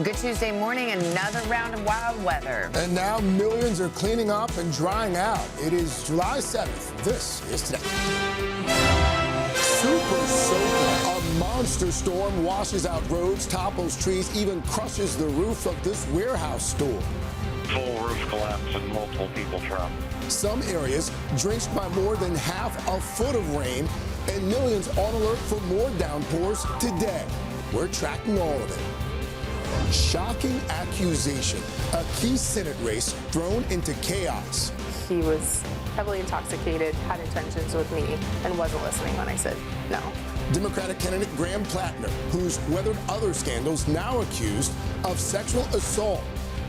Good Tuesday morning, another round of wild weather. And now millions are cleaning up and drying out. It is July 7th. This is today. Super soaker. A monster storm washes out roads, topples trees, even crushes the roof of this warehouse store. Full roof collapse and multiple people trapped. Some areas drenched by more than half a foot of rain, and millions on alert for more downpours today. We're tracking all of it. Shocking accusation. A key Senate race thrown into chaos. He was heavily intoxicated, had intentions with me, and wasn't listening when I said no. Democratic candidate Graham Plattner, who's weathered other scandals, now accused of sexual assault.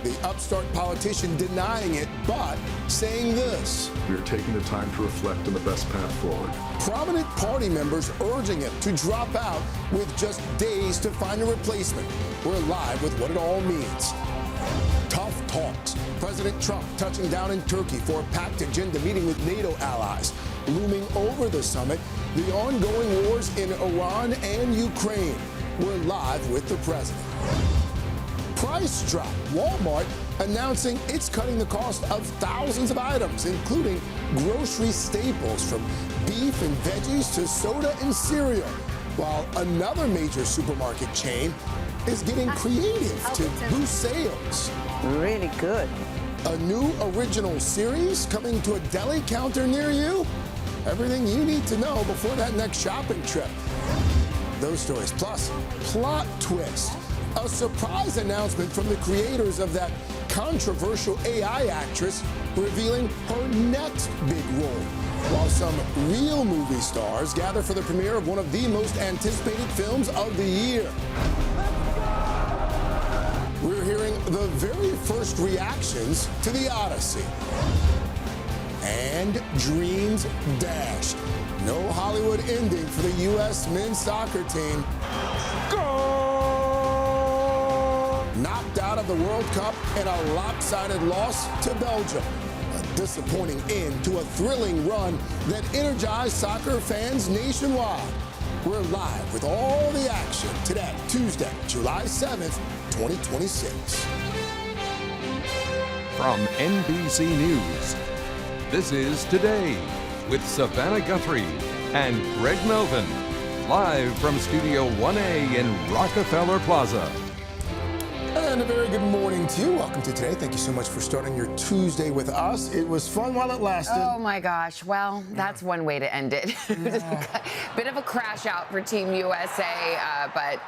The upstart politician denying it, but saying this. We are taking the time to reflect on the best path forward. Prominent party members urging him to drop out with just days to find a replacement. We're live with what it all means. Tough talks. President Trump touching down in Turkey for a packed agenda meeting with NATO allies. Looming over the summit, the ongoing wars in Iran and Ukraine. We're live with the president. Price drop. Walmart announcing it's cutting the cost of thousands of items, including grocery staples from beef and veggies to soda and cereal, while another major supermarket chain is getting creative to boost sales. Really good. A new original series coming to a deli counter near you? Everything you need to know before that next shopping trip. Those stories, plus plot twist. A surprise announcement from the creators of that controversial AI actress revealing her next big role, while some real movie stars gather for the premiere of one of the most anticipated films of the year. We're hearing the very first reactions to The Odyssey. And dreams dashed. No Hollywood ending for the U.S. men's soccer team. Knocked out of the World Cup in a lopsided loss to Belgium. A disappointing end to a thrilling run that energized soccer fans nationwide. We're live with all the action today, Tuesday, July 7th, 2026. From NBC News, this is Today with Savannah Guthrie and Greg Melvin, live from Studio 1A in Rockefeller Plaza. And a very good morning to you. Welcome to Today. Thank you so much for starting your Tuesday with us. It was fun while it lasted. Oh my gosh. Well, that's one way to end it. Bit of a crash out for Team USA, but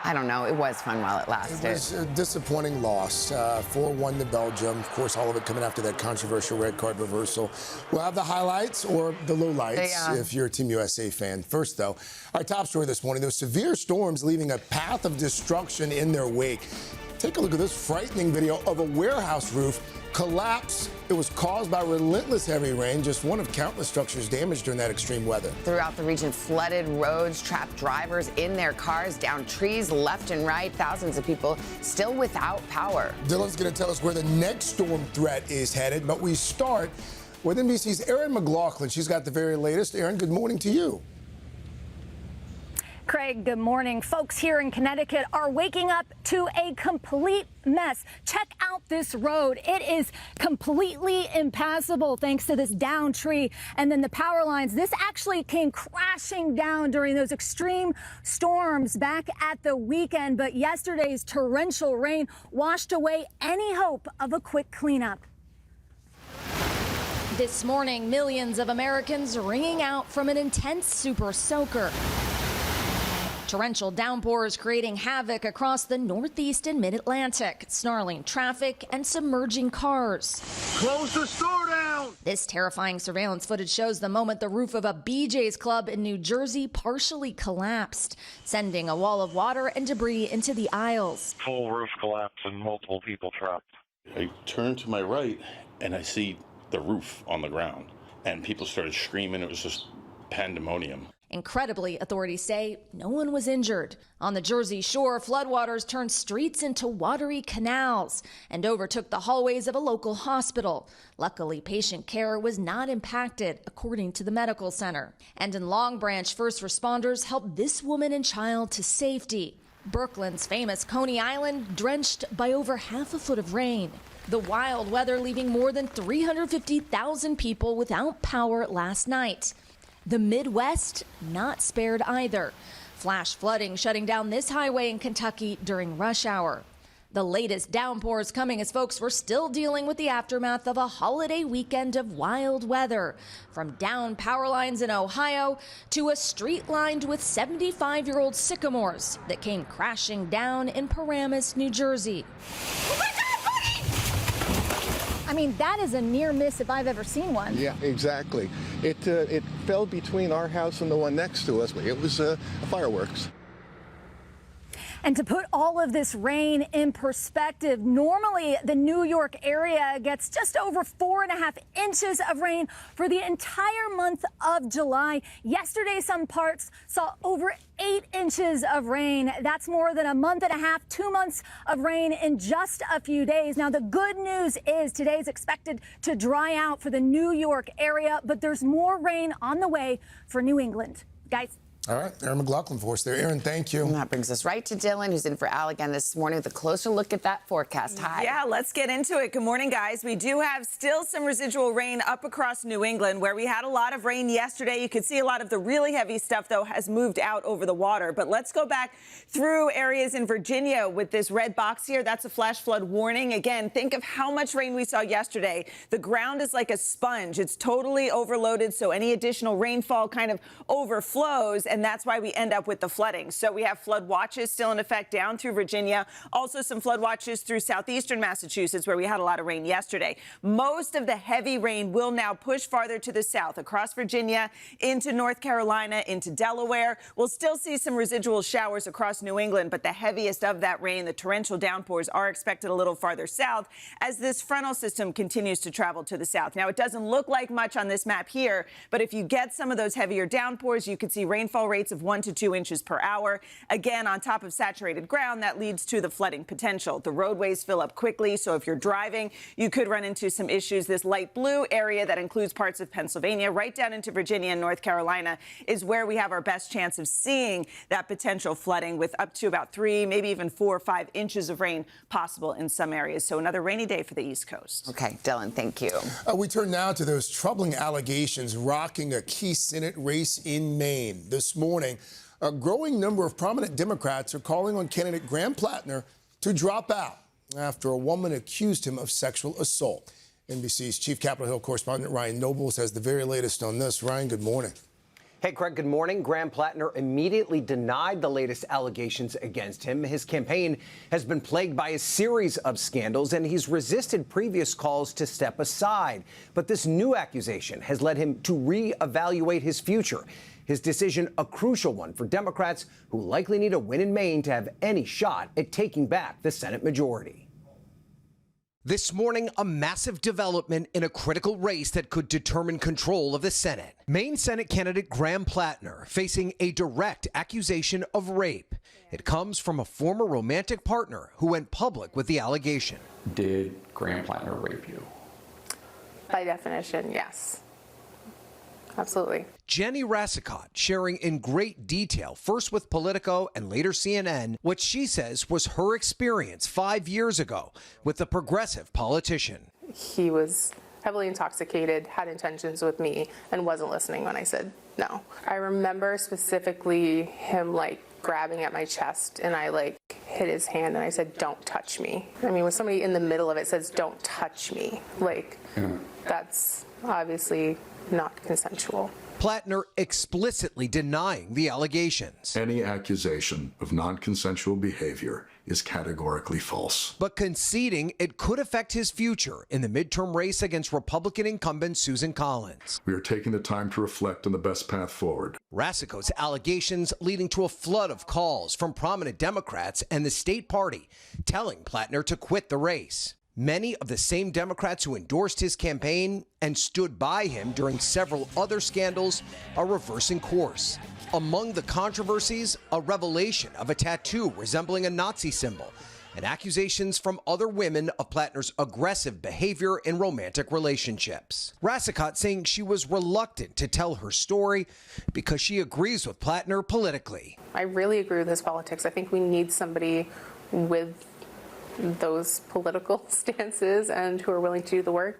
I don't know. It was fun while it lasted. It was a disappointing loss, 4-1 to Belgium. Of course, all of it coming after that controversial red card reversal. We'll have the highlights or the lowlights if you're a Team USA fan. First, though, our top story this morning, those severe storms leaving a path of destruction in their wake. Take a look at this frightening video of a warehouse roof collapse. It was caused by relentless heavy rain, just one of countless structures damaged during that extreme weather. Throughout the region, flooded roads, trapped drivers in their cars, down trees left and right, thousands of people still without power. Dylan's going to tell us where the next storm threat is headed, but we start with NBC's Erin McLaughlin. She's got the very latest. Erin, good morning to you. Craig, good morning. Folks here in Connecticut are waking up to a complete mess. Check out this road. It is completely impassable thanks to this downed tree and then the power lines. This actually came crashing down during those extreme storms back at the weekend, but yesterday's torrential rain washed away any hope of a quick cleanup. This morning, millions of Americans wringing out from an intense super soaker. Torrential downpours creating havoc across the Northeast and Mid-Atlantic, snarling traffic and submerging cars. Close the store down! This terrifying surveillance footage shows the moment the roof of a BJ's club in New Jersey partially collapsed, sending a wall of water and debris into the aisles. Full roof collapse and multiple people trapped. I turn to my right and I see the roof on the ground, and people started screaming. It was just pandemonium. Incredibly, authorities say no one was injured. On the Jersey Shore, floodwaters turned streets into watery canals and overtook the hallways of a local hospital. Luckily, patient care was not impacted, according to the medical center. And in Long Branch, first responders helped this woman and child to safety. Brooklyn's famous Coney Island drenched by over half a foot of rain. The wild weather leaving more than 350,000 people without power last night. The Midwest not spared either. Flash flooding shutting down this highway in Kentucky during rush hour. The latest downpours coming as folks were still dealing with the aftermath of a holiday weekend of wild weather. From downed power lines in Ohio to a street lined with 75-year-old sycamores that came crashing down in Paramus, New Jersey. Oh my God, buddy! I mean, that is a near miss if I've ever seen one. Yeah, exactly. It fell between our house and the one next to us. It was fireworks. And to put all of this rain in perspective, normally the New York area gets just over 4.5 inches of rain for the entire month of July. Yesterday, some parts saw over 8 inches of rain. That's more than a month and a half, 2 months of rain in just a few days. Now, the good news is today is expected to dry out for the New York area, but there's more rain on the way for New England. Guys. All right, Aaron McLaughlin for us there. Aaron, thank you. And that brings us right to Dylan, who's in for Al again this morning with a closer look at that forecast. Hi. Yeah, let's get into it. Good morning, guys. We do have still some residual rain up across New England, where we had a lot of rain yesterday. You could see a lot of the really heavy stuff, though, has moved out over the water. But let's go back through areas in Virginia with this red box here. That's a flash flood warning. Again, think of how much rain we saw yesterday. The ground is like a sponge. It's totally overloaded, so any additional rainfall kind of overflows, and that's why we end up with the flooding. So we have flood watches still in effect down through Virginia. Also some flood watches through southeastern Massachusetts, where we had a lot of rain yesterday. Most of the heavy rain will now push farther to the south, across Virginia, into North Carolina, into Delaware. We'll still see some residual showers across New England, but the heaviest of that rain, the torrential downpours, are expected a little farther south as this frontal system continues to travel to the south. Now, it doesn't look like much on this map here, but if you get some of those heavier downpours, you could see rainfall rates of 1 to 2 inches per hour. Again, on top of saturated ground, that leads to the flooding potential. The roadways fill up quickly, so if you're driving, you could run into some issues. This light blue area that includes parts of Pennsylvania, right down into Virginia and North Carolina, is where we have our best chance of seeing that potential flooding, with up to about 3, maybe even 4 or 5 inches of rain possible in some areas. So another rainy day for the East Coast. Okay, Dylan, thank you. We turn now to those troubling allegations rocking a key Senate race in Maine. This morning, a growing number of prominent Democrats are calling on candidate Graham Plattner to drop out after a woman accused him of sexual assault. NBC's chief Capitol Hill correspondent Ryan Nobles has the very latest on this. Ryan, good morning. Hey, Craig, good morning. Graham Plattner immediately denied the latest allegations against him. His campaign has been plagued by a series of scandals, and he's resisted previous calls to step aside. But this new accusation has led him to reevaluate his future. His decision, a crucial one for Democrats who likely need a win in Maine to have any shot at taking back the Senate majority. This morning, a massive development in a critical race that could determine control of the Senate. Maine Senate candidate Graham Plattner facing a direct accusation of rape. It comes from a former romantic partner who went public with the allegation. Did Graham Plattner rape you? By definition, yes. Absolutely. Jenny Rassicot sharing in great detail, first with Politico and later CNN, what she says was her experience 5 years ago with a progressive politician. He was heavily intoxicated, had intentions with me, and wasn't listening when I said no. I remember specifically him grabbing at my chest, and I hit his hand and I said, "Don't touch me." I mean, when somebody in the middle of it says, "Don't touch me," that's obviously not consensual. Plattner explicitly denying the allegations. Any accusation of non-consensual behavior is categorically false. But conceding it could affect his future in the midterm race against Republican incumbent Susan Collins. We are taking the time to reflect on the best path forward. Rassicot's allegations leading to a flood of calls from prominent Democrats and the state party telling Plattner to quit the race. Many of the same Democrats who endorsed his campaign and stood by him during several other scandals are reversing course. Among the controversies, a revelation of a tattoo resembling a Nazi symbol, and accusations from other women of Plattner's aggressive behavior in romantic relationships. Rassicot saying she was reluctant to tell her story because she agrees with Plattner politically. I really agree with his politics. I think we need somebody with those political stances and who are willing to do the work.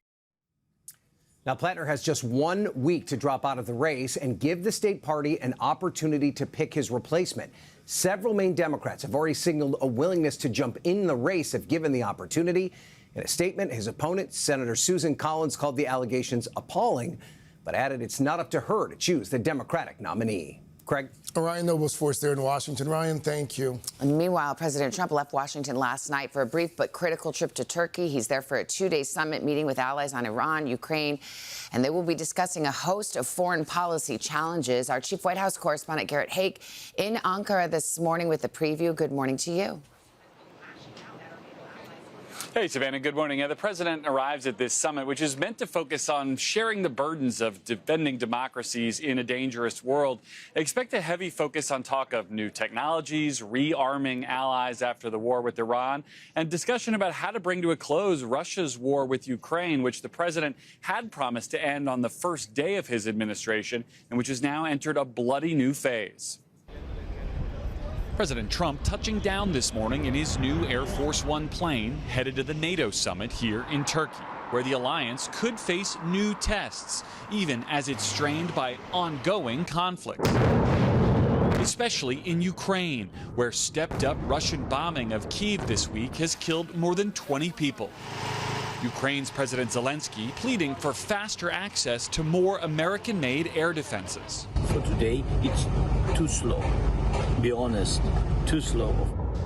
Now, Plattner has just 1 week to drop out of the race and give the state party an opportunity to pick his replacement. Several Maine Democrats have already signaled a willingness to jump in the race if given the opportunity. In a statement, his opponent, Senator Susan Collins, called the allegations appalling, but added it's not up to her to choose the Democratic nominee. Craig? Ryan Noble's force there in Washington. Ryan, thank you. And meanwhile, President Trump left Washington last night for a brief but critical trip to Turkey. He's there for a 2-day summit meeting with allies on Iran, Ukraine, and they will be discussing a host of foreign policy challenges. Our chief White House correspondent, Garrett Haake, in Ankara this morning with the preview. Good morning to you. Hey, Savannah, good morning. The president arrives at this summit, which is meant to focus on sharing the burdens of defending democracies in a dangerous world. Expect a heavy focus on talk of new technologies, rearming allies after the war with Iran, and discussion about how to bring to a close Russia's war with Ukraine, which the president had promised to end on the first day of his administration, and which has now entered a bloody new phase. President Trump touching down this morning in his new Air Force One plane headed to the NATO summit here in Turkey, where the alliance could face new tests, even as it's strained by ongoing conflict. Especially in Ukraine, where stepped-up Russian bombing of Kyiv this week has killed more than 20 people. Ukraine's President Zelensky pleading for faster access to more American-made air defenses. So today, it's too slow. Be honest, too slow.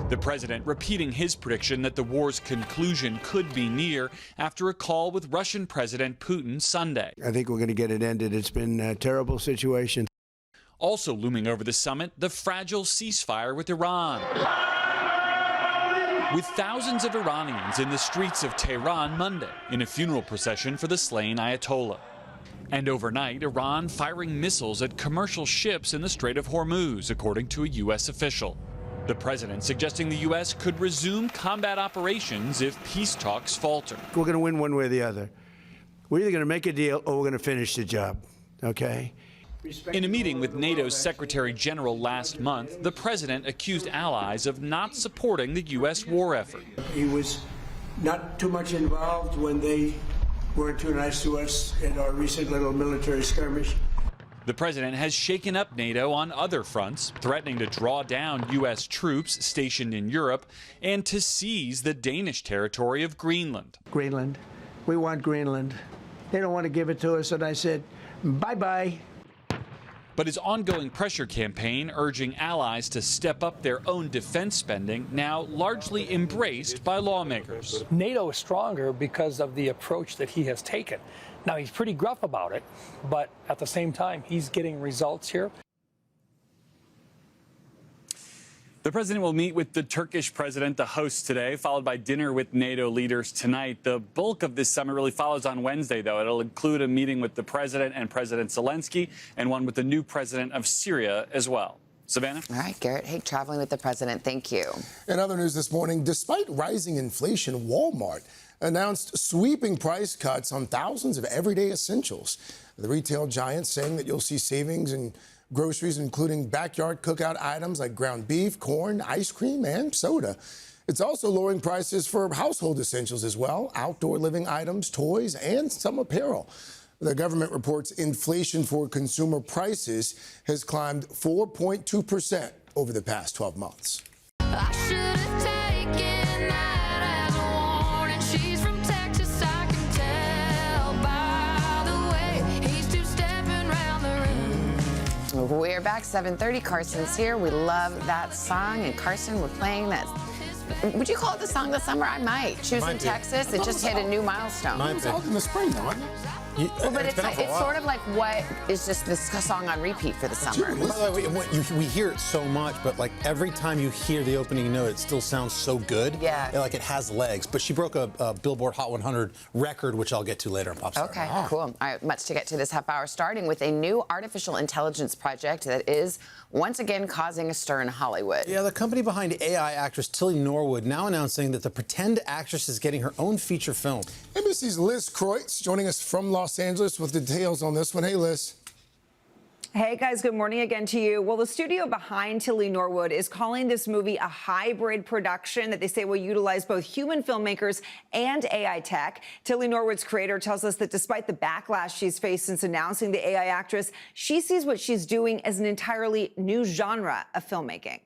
The president repeating his prediction that the war's conclusion could be near after a call with Russian President Putin Sunday. I think we're going to get it ended. It's been a terrible situation. Also looming over the summit, the fragile ceasefire with Iran. With thousands of Iranians in the streets of Tehran Monday in a funeral procession for the slain Ayatollah. And overnight, Iran firing missiles at commercial ships in the Strait of Hormuz, according to a U.S. official. The president suggesting the U.S. could resume combat operations if peace talks falter. We're going to win one way or the other. We're either going to make a deal or we're going to finish the job, okay? In a meeting with NATO's Secretary General last month, the president accused allies of not supporting the U.S. war effort. He was not too much involved when they weren't too nice to us in our recent little military skirmish. The president has shaken up NATO on other fronts, threatening to draw down U.S. troops stationed in Europe and to seize the Danish territory of Greenland. Greenland. We want Greenland. They don't want to give it to us, and I said, bye-bye. But his ongoing pressure campaign urging allies to step up their own defense spending now largely embraced by lawmakers. NATO is stronger because of the approach that he has taken. Now, he's pretty gruff about it, but at the same time, he's getting results here. The president will meet with the Turkish president, the host, today, followed by dinner with NATO leaders tonight. The bulk of this summit really follows on Wednesday, though. It'll include a meeting with the president and President Zelensky and one with the new president of Syria as well. Savannah? All right, Garrett Haake traveling with the president. Thank you. In other news this morning, despite rising inflation, Walmart announced sweeping price cuts on thousands of everyday essentials. The retail giant saying that you'll see savings in groceries, including backyard cookout items like ground beef, corn, ice cream, and soda. It's also lowering prices for household essentials as well, outdoor living items, toys, and some apparel. The government reports inflation for consumer prices has climbed 4.2% over the past 12 months. I should have taken that as a warning. She's from Texas, I can tell by the way he's two-stepping round the room. We're back, 7:30. Carson's here. We love that song. And Carson, we're playing that. Would you call it the song of the summer? I might. Choosing Texas. It just hit a new milestone. It was out in the spring, though, wasn't it? Well, but it's sort of like what is just this song on repeat for the summer. By the way, we hear it so much, but like every time you hear the opening note, it still sounds so good. Yeah. Like it has legs. But she broke a Billboard Hot 100 record, which I'll get to later on Popstar. Okay, cool. All right, much to get to this half hour, starting with a new artificial intelligence project that is once again causing a stir in Hollywood. Yeah, the company behind AI actress Tilly Norwood now announcing that the pretend actress is getting her own feature film. NBC's Liz Kreutz joining us from Los Angeles with details on this one. Hey, Liz. Hey guys, good morning again to you. Well, the studio behind Tilly Norwood is calling this movie a hybrid production that they say will utilize both human filmmakers and AI tech. Tilly Norwood's creator tells us that despite the backlash she's faced since announcing the AI actress, she sees what she's doing as an entirely new genre of filmmaking.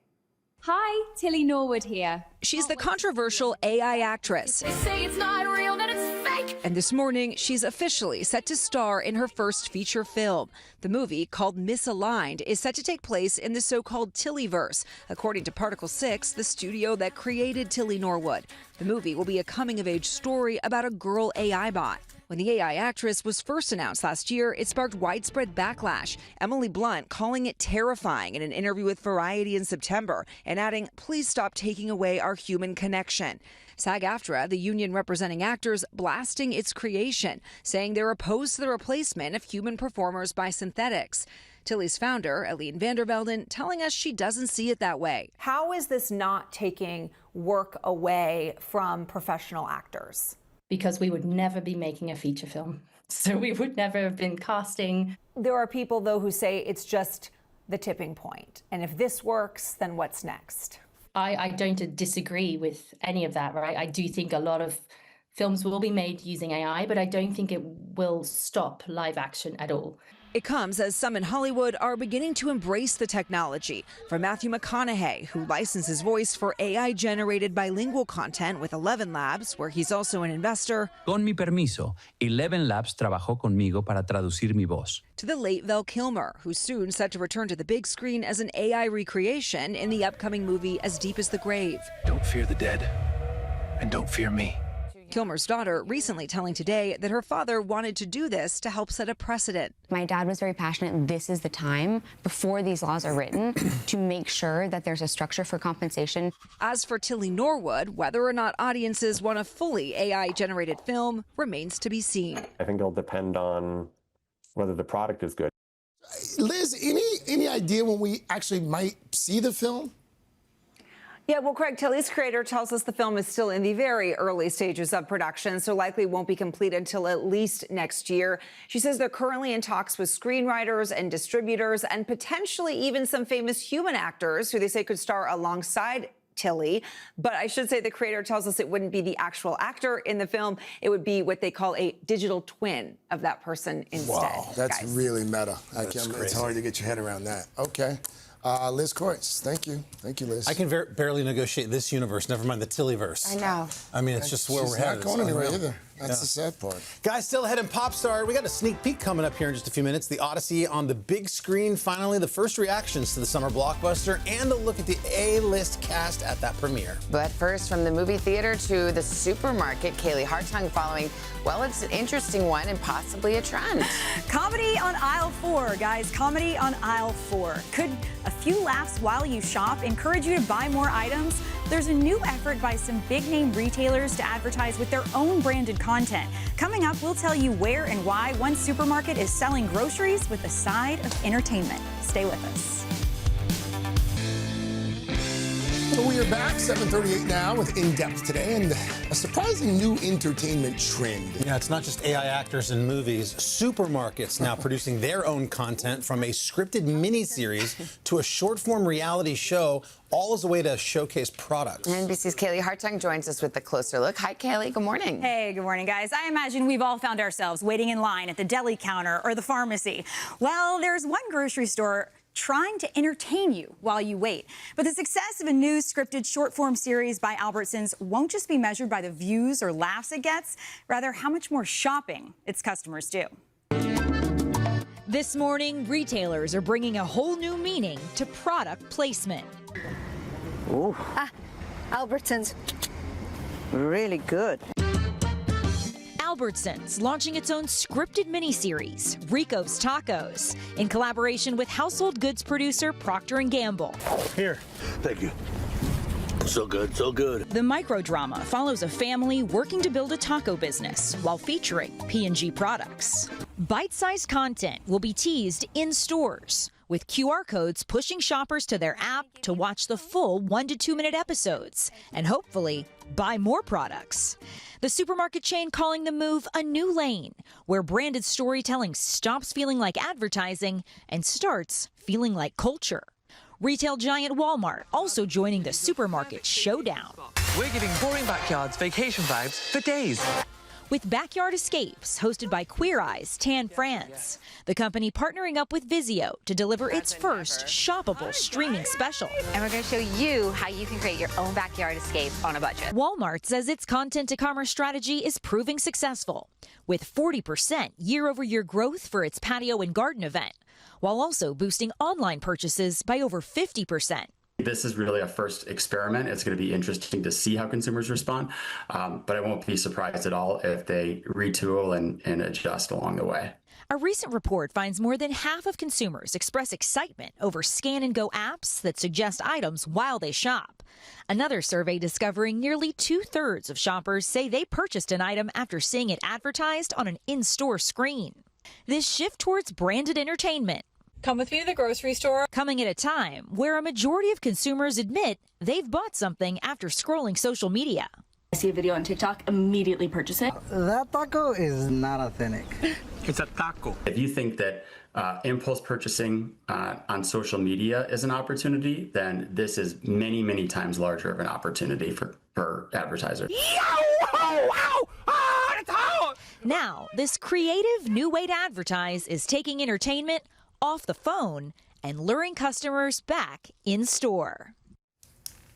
Hi, Tilly Norwood here. She's the controversial AI actress. They say it's not real, that it's fake. And this morning, she's officially set to star in her first feature film. The movie, called Misaligned, is set to take place in the so-called Tillyverse, according to Particle 6, the studio that created Tilly Norwood. The movie will be a coming-of-age story about a girl AI bot. When the AI actress was first announced last year, it sparked widespread backlash. Emily Blunt calling it terrifying in an interview with Variety in September and adding, "Please stop taking away our human connection." SAG-AFTRA, the union representing actors, blasting its creation, saying they're opposed to the replacement of human performers by synthetics. Tilly's founder, Aline Vandervelden, telling us she doesn't see it that way. How is this not taking work away from professional actors? Because we would never be making a feature film. So we would never have been casting. There are people, though, who say it's just the tipping point. And if this works, then what's next? I don't disagree with any of that, right? I do think a lot of films will be made using AI, but I don't think it will stop live action at all. It comes as some in Hollywood are beginning to embrace the technology. From Matthew McConaughey, who licensed his voice for AI-generated bilingual content with 11 Labs, where he's also an investor. Con mi permiso, 11 Labs trabajó conmigo para traducir mi voz. To the late Val Kilmer, who's soon set to return to the big screen as an AI recreation in the upcoming movie As Deep as the Grave. Don't fear the dead, and don't fear me. Kilmer's daughter recently telling Today that her father wanted to do this to help set a precedent. My dad was very passionate. This is the time, before these laws are written, to make sure that there's a structure for compensation. As for Tilly Norwood, whether or not audiences want a fully AI-generated film remains to be seen. I think it'll depend on whether the product is good. Liz, any idea when we actually might see the film? Yeah, well, Craig, Tilly's creator tells us the film is still in the very early stages of production, so likely won't be complete until at least next year. She says they're currently in talks with screenwriters and distributors and potentially even some famous human actors who they say could star alongside Tilly. But I should say the creator tells us it wouldn't be the actual actor in the film. It would be what they call a digital twin of that person instead. Wow, that's really meta. That's crazy. It's hard to get your head around that. Okay. Liz Kreutz, thank you. Thank you, Liz. I can barely negotiate this universe, never mind the Tillyverse. I know. I mean, it's just where we're headed. It's not going anywhere either. That's the sad part. Guys, still ahead in Popstar. We got a sneak peek coming up here in just a few minutes. The Odyssey on the big screen. Finally, the first reactions to the summer blockbuster and a look at the A-list cast at that premiere. But first, from the movie theater to the supermarket, Kaylee Hartung following, well, it's an interesting one and possibly a trend. Comedy on aisle 4, guys. Comedy on aisle 4. Could a few laughs while you shop encourage you to buy more items? There's a new effort by some big-name retailers to advertise with their own branded content. Coming up, we'll tell you where and why one supermarket is selling groceries with a side of entertainment. Stay with us. So we are back, 7:38 now with In Depth Today, and a surprising new entertainment trend. Yeah, it's not just AI actors in movies. Supermarkets now producing their own content, from a scripted miniseries to a short-form reality show, all as a way to showcase products. NBC's Kaylee Hartung joins us with a closer look. Hi, Kaylee. Good morning. Hey, good morning, guys. I imagine we've all found ourselves waiting in line at the deli counter or the pharmacy. Well, there's one grocery store trying to entertain you while you wait. But the success of a new scripted short-form series by Albertsons won't just be measured by the views or laughs it gets, rather how much more shopping its customers do. This morning, retailers are bringing a whole new meaning to product placement. Ooh. Albertsons, really good. Albertsons launching its own scripted miniseries, Rico's Tacos, in collaboration with household goods producer Procter & Gamble. Here. Thank you. So good, so good. The microdrama follows a family working to build a taco business while featuring P&G products. Bite-sized content will be teased in stores, with QR codes pushing shoppers to their app to watch the full 1 to 2 minute episodes and hopefully buy more products. The supermarket chain calling the move a new lane, where branded storytelling stops feeling like advertising and starts feeling like culture. Retail giant Walmart also joining the supermarket showdown. We're giving boring backyards vacation vibes for days. With Backyard Escapes, hosted by Queer Eye's Tan France, the company partnering up with Vizio to deliver its first shoppable streaming special. And we're going to show you how you can create your own backyard escape on a budget. Walmart says its content-to-commerce strategy is proving successful, with 40% year-over-year growth for its patio and garden event, while also boosting online purchases by over 50%. This is really a first experiment. It's going to be interesting to see how consumers respond, but I won't be surprised at all if they retool and adjust along the way. A recent report finds more than half of consumers express excitement over scan-and-go apps that suggest items while they shop. Another survey discovering nearly 2/3 of shoppers say they purchased an item after seeing it advertised on an in-store screen. This shift towards branded entertainment, come with me to the grocery store, coming at a time where a majority of consumers admit they've bought something after scrolling social media. I see a video on TikTok, immediately purchase it. That taco is not authentic. It's a taco. If you think that impulse purchasing on social media is an opportunity, then this is many, many times larger of an opportunity for advertisers. Now, this creative new way to advertise is taking entertainment off the phone and luring customers back in store.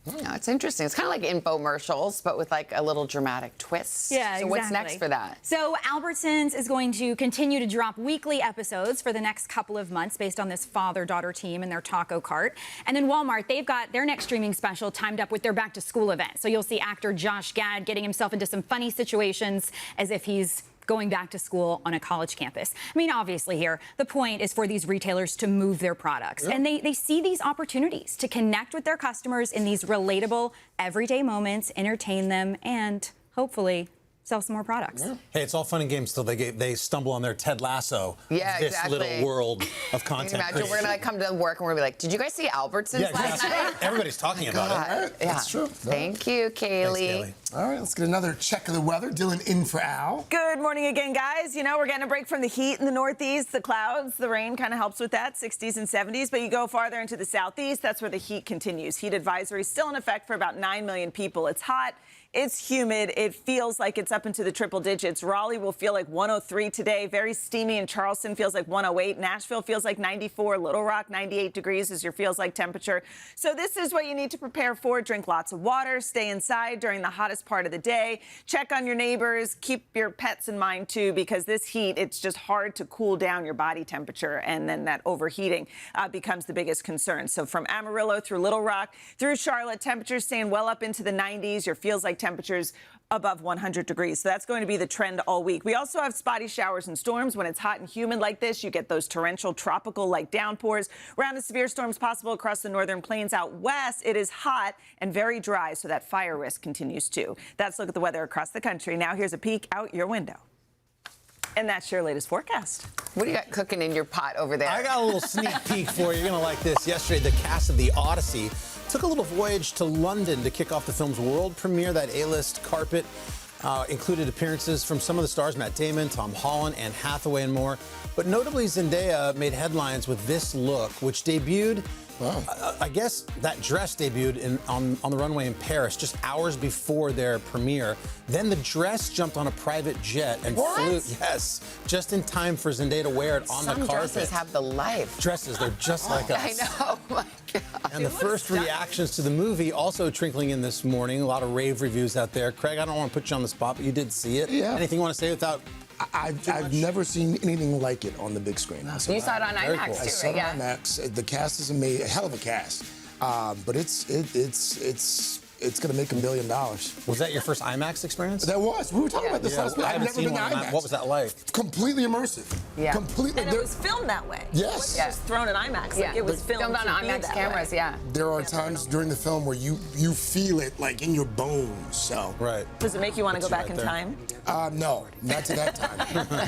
Yeah, it's interesting. It's kind of like infomercials, but with like a little dramatic twist. Yeah, so what's next for that? So Albertsons is going to continue to drop weekly episodes for the next couple of months based on this father-daughter team and their taco cart. And then Walmart, they've got their next streaming special timed up with their back-to-school event. So you'll see actor Josh Gad getting himself into some funny situations as if he's going back to school on a college campus. I mean, obviously here, the point is for these retailers to move their products. Yep. And they see these opportunities to connect with their customers in these relatable, everyday moments, entertain them, and hopefully sell some more products. Yeah. Hey, it's all fun and games till they stumble on their Ted Lasso. Yeah, this exactly. little world of content. Can you imagine we're gonna come to work and we're gonna be like, did you guys see Albertsons last night? Everybody's talking about it. Yeah. That's true. Thank you, Kaylee. Thanks, Kaylee. All right, let's get another check of the weather. Dylan in for Al. Good morning again, guys. You know, we're getting a break from the heat in the Northeast, the clouds, the rain kind of helps with that, 60s and 70s. But you go farther into the Southeast, that's where the heat continues. Heat advisory still in effect for about 9 million people. It's hot. It's humid. It feels like it's up into the triple digits. Raleigh will feel like 103 today. Very steamy. And Charleston feels like 108. Nashville feels like 94. Little Rock, 98 degrees is your feels like temperature. So this is what you need to prepare for. Drink lots of water. Stay inside during the hottest part of the day. Check on your neighbors. Keep your pets in mind, too, because this heat, it's just hard to cool down your body temperature. And then that overheating becomes the biggest concern. So from Amarillo through Little Rock through Charlotte, temperatures staying well up into the 90s. Your feels like temperatures above 100 degrees. So that's going to be the trend all week. We also have spotty showers and storms. When it's hot and humid like this, you get those torrential, tropical-like downpours. Round of severe storms possible across the northern plains. Out west, it is hot and very dry, so that fire risk continues too. That's a look at the weather across the country. Now here's a peek out your window. And that's your latest forecast. What do you got cooking in your pot over there? I got a little sneak peek for you. You're going to like this. Yesterday, the cast of The Odyssey took a little voyage to London to kick off the film's world premiere. That A-list carpet included appearances from some of the stars, Matt Damon, Tom Holland, Anne Hathaway, and more. But notably, Zendaya made headlines with this look, which debuted. Wow. I guess that dress debuted on the runway in Paris just hours before their premiere. Then the dress jumped on a private jet and flew. Yes, just in time for Zendaya to wear it on the carpet. Some dresses have the life. Dresses, they're just like us. I know. Oh my God. And the first reactions to the movie also trickling in this morning. A lot of rave reviews out there. Craig, I don't want to put you on the spot, but you did see it. Yeah. Anything you want to say without? I've never seen anything like it on the big screen. You saw it on IMAX, cool. too, I saw it right? on IMAX. The cast is amazing, a hell of a cast. But it's it's going to make $1 billion. Was that your first IMAX experience? That was. We were talking about this last night. I haven't I've never seen been one. to IMAX. What was that like? Completely immersive. Yeah. Completely. And it was filmed that way. Yes. It wasn't just thrown in IMAX. Like, it was filmed on to be IMAX that cameras, way. yeah. There are times during the film where you feel it like in your bones. So. Right. Does it make you want to go back in time? No, not to that time.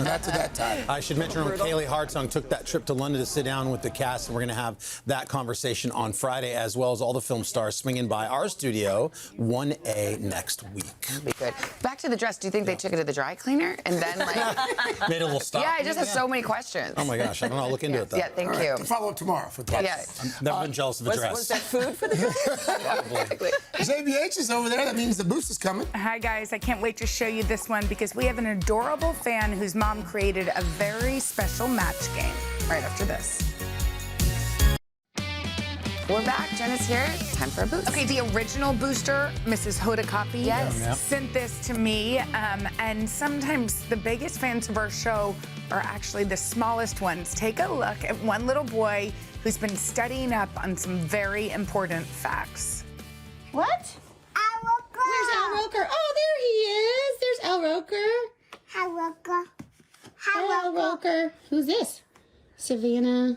Not to that time. I should mention when Kaylee Hartung took that trip to London to sit down with the cast, and we're going to have that conversation on Friday, as well as all the film stars swinging by our studio 1A next week. That'd be good. Back to the dress. Do you think they took it to the dry cleaner and then like made a little stop? Yeah, I just have so many questions. Oh my gosh, I don't know. I'll look into it though. Yeah, thank you. Follow up tomorrow for that. Yeah. I've never been jealous of a dress. Was that food for the dress? JBH is over there. That means the boost is coming. Hi guys, I can't wait to show you this one because we have an adorable fan whose mom created a very special match game right after this. We're back. Jenna's here. Time for a boost. Okay, the original booster, Mrs. Hoda Copy, Yes. sent this to me, and sometimes the biggest fans of our show are actually the smallest ones. Take a look at one little boy who's been studying up on some very important facts. What? Where's Al Roker? Oh, there he is. There's Al Roker. Hi, Roker. Hi, Al Roker. Who's this? Savannah.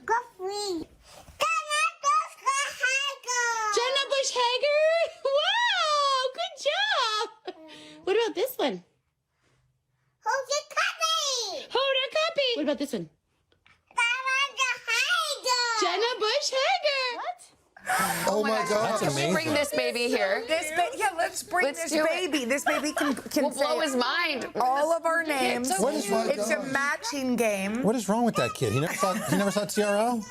Jenna Bush Hager. Wow, good job. What about this one? Hold her copy. What about this one? Jenna Bush Hager. What? Oh my God. Can we bring this baby here? Let's bring Let's this do it. baby. This baby can We'll say blow his mind. all of our names. What is wrong? It's a matching game. What is wrong with that kid? He never saw TRL?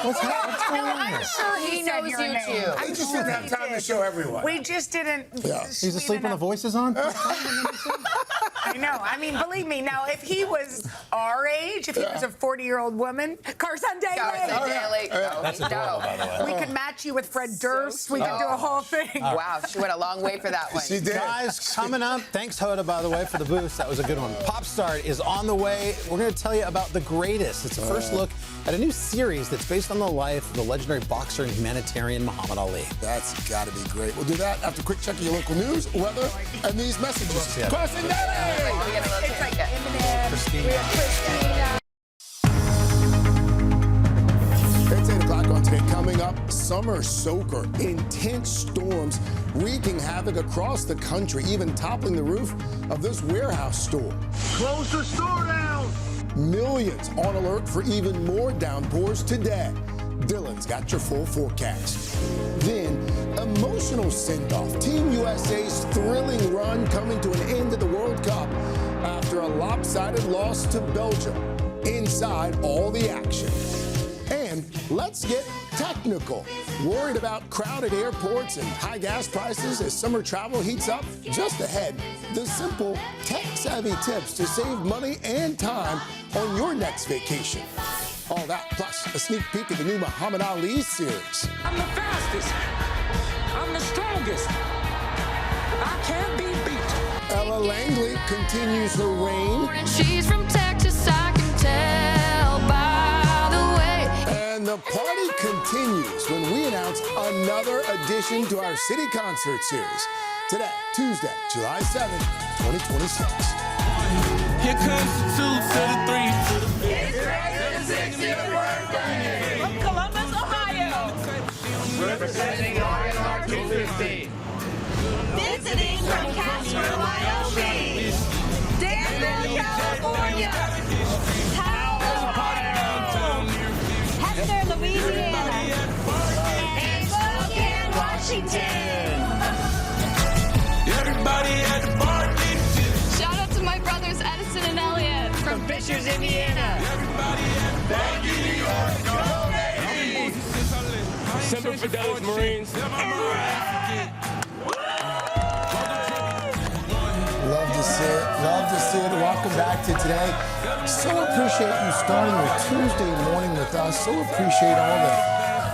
What's going on here? I'm sure He said knows your you name. too. I'm He just sure didn't have he time to did. show everyone. We just didn't. He's asleep when the voice is on? I know. I mean, believe me. Now, if he was our age, if he was a 40-year-old woman, Carson Daly. Carson Daly. That's adorable, by the way. We could match you with Fred Durst. We could do a whole thing. Wow, she went a long way for that one. She did. Guys, coming up, thanks Hoda, by the way, for the boost. That was a good one. Popstar is on the way. We're going to tell you about The Greatest. It's a first look at a new series that's based on the life of the legendary boxer and humanitarian Muhammad Ali. That's got to be great. We'll do that after a quick check of your local news, weather, and these messages. Carson Daly! It's like Eminem. Christina. We have Christina. It's 8 o'clock on today. Coming up, summer soaker. Intense storms wreaking havoc across the country, even toppling the roof of this warehouse store. Close the store down. Millions on alert for even more downpours today. Dylan's got your full forecast. Then, emotional send-off. Team USA's thrilling run coming to an end of the World Cup after a lopsided loss to Belgium. Inside all the action. And let's get technical. Worried about crowded airports and high gas prices as summer travel heats up? Just ahead, the simple tech-savvy tips to save money and time on your next vacation. All that, plus a sneak peek at the new Muhammad Ali series. I'm the fastest. I'm the strongest. I can't be beat. Ella Langley continues her reign. She's from Texas, I can tell by the way. And the party continues when we announce another addition to our City Concert Series. Today, Tuesday, July 7th, 2026. Here comes the 2 to the 3. It's Grace's 60th birthday from Columbus, Ohio. Representing RNR 250. Visiting from Casper, Wyoming. Danville, California. Powell, Hester, Louisiana. And Spokane, Washington. Everybody at the bar. Shout out to my brothers Edison and Elliot from Fishers, Indiana. Thank you, New York. Go Semper Fidelis Marines. Love to see it. Love to see it. Welcome back to today. So appreciate you starting your Tuesday morning with us. So appreciate all the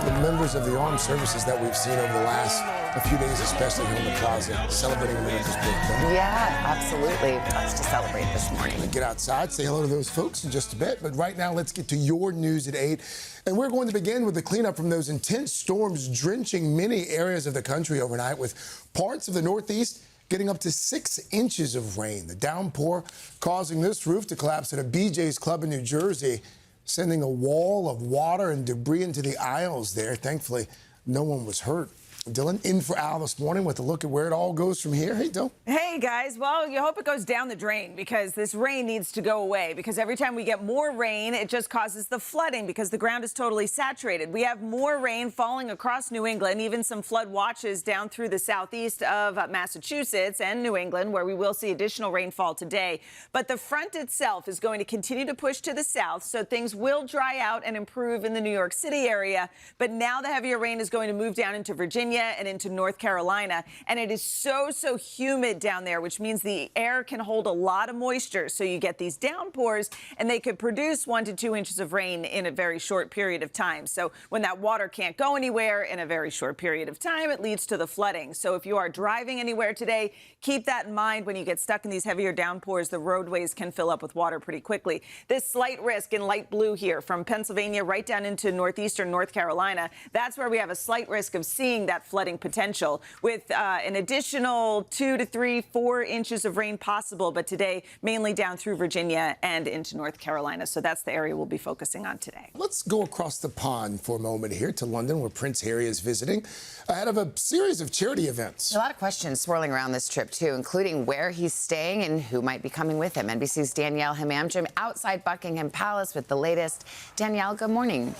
the members of the armed services that we've seen over the last few days, especially here in the plaza, celebrating America's birthday. Yeah, absolutely. Lots to celebrate this morning. Get outside, say hello to those folks in just a bit. But right now, let's get to your news at 8. And we're going to begin with the cleanup from those intense storms drenching many areas of the country overnight, with parts of the Northeast getting up to 6 inches of rain. The downpour causing this roof to collapse at a BJ's Club in New Jersey, sending a wall of water and debris into the aisles there. Thankfully, no one was hurt. Dylan, in for Al this morning with a look at where it all goes from here. Hey, Dylan. Hey, guys. Well, you hope it goes down the drain, because this rain needs to go away, because every time we get more rain, it just causes the flooding because the ground is totally saturated. We have more rain falling across New England, even some flood watches down through the southeast of Massachusetts and New England, where we will see additional rainfall today. But the front itself is going to continue to push to the south, so things will dry out and improve in the New York City area. But now the heavier rain is going to move down into Virginia and into North Carolina, and it is so humid down there, which means the air can hold a lot of moisture. So you get these downpours, and they could produce 1 to 2 inches of rain in a very short period of time. So when that water can't go anywhere in a very short period of time, it leads to the flooding. So if you are driving anywhere today, keep that in mind. When you get stuck in these heavier downpours, the roadways can fill up with water pretty quickly. This slight risk in light blue here from Pennsylvania right down into northeastern North Carolina, that's where we have a slight risk of seeing that flooding potential, with an additional 2 to 3, 4 inches of rain possible. But today, mainly down through Virginia and into North Carolina. So that's the area we'll be focusing on today. Let's go across the pond for a moment here to London, where Prince Harry is visiting ahead of a series of charity events. A lot of questions swirling around this trip, too, including where he's staying and who might be coming with him. NBC's Danielle Hamamjim outside Buckingham Palace with the latest. Danielle, good morning.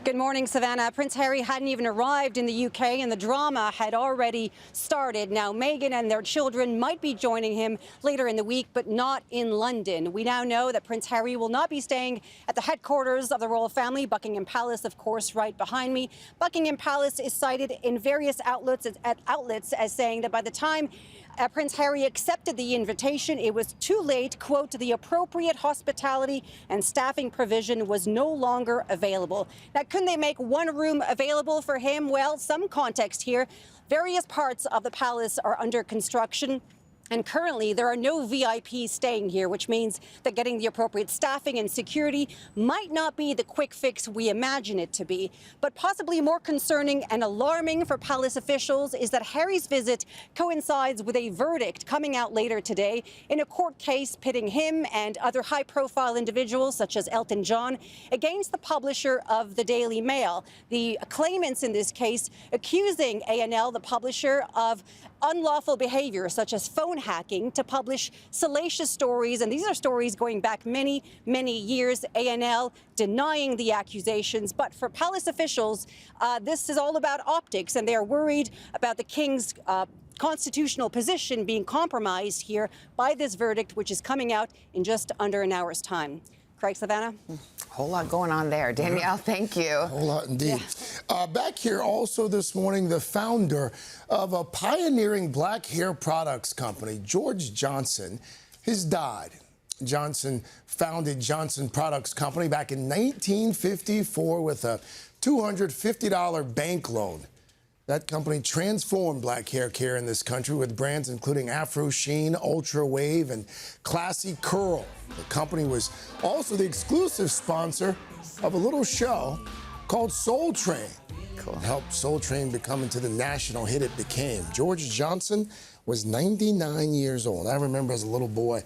Good morning, Savannah. Prince Harry hadn't even arrived in the UK, and the drama had already started. Now, Meghan and their children might be joining him later in the week, but not in London. We now know that Prince Harry will not be staying at the headquarters of the royal family, Buckingham Palace, of course, right behind me. Buckingham Palace is cited in various outlets as saying that by the time Prince Harry accepted the invitation, it was too late. Quote, the appropriate hospitality and staffing provision was no longer available. Now, couldn't they make one room available for him? Well, some context here. Various parts of the palace are under construction, and currently there are no VIPs staying here, which means that getting the appropriate staffing and security might not be the quick fix we imagine it to be. But possibly more concerning and alarming for palace officials is that Harry's visit coincides with a verdict coming out later today in a court case pitting him and other high-profile individuals, such as Elton John, against the publisher of the Daily Mail. The claimants in this case accusing A&L, the publisher, of unlawful behavior, such as phone hacking, to publish salacious stories. And these are stories going back many years. A&L denying the accusations. But for palace officials, this is all about optics, and they're worried about the king's constitutional position being compromised here by this verdict, which is coming out in just under an hour's time. Craig, Savannah? Whole lot going on there. Danielle, thank you. A whole lot indeed. Yeah. Back here also this morning, the founder of a pioneering black hair products company, George Johnson, has died. Johnson founded Johnson Products Company back in 1954 with a $250 bank loan. That company transformed black hair care in this country with brands including Afro Sheen, Ultra Wave, and Classy Curl. The company was also the exclusive sponsor of a little show called Soul Train. Cool. It helped Soul Train become into the national hit it became. George Johnson was 99 years old. I remember as a little boy,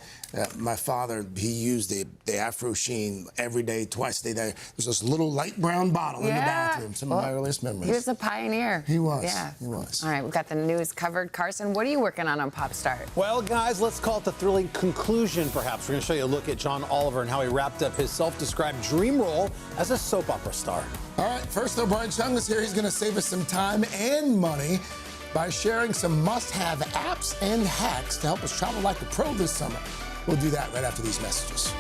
my father, he used the Afro Sheen every day, twice a day. There's this little light brown bottle in the bathroom. Some of my earliest memories. He was a pioneer. He was. Yeah. He was. All right, we've got the news covered. Carson, what are you working on Pop Start? Well, guys, let's call it the thrilling conclusion, perhaps. We're going to show you a look at John Oliver and how he wrapped up his self-described dream role as a soap opera star. All right, first though, Brian Chung is here. He's going to save us some time and money by sharing some must-have apps and hacks to help us travel like a pro this summer. We'll do that right after these messages.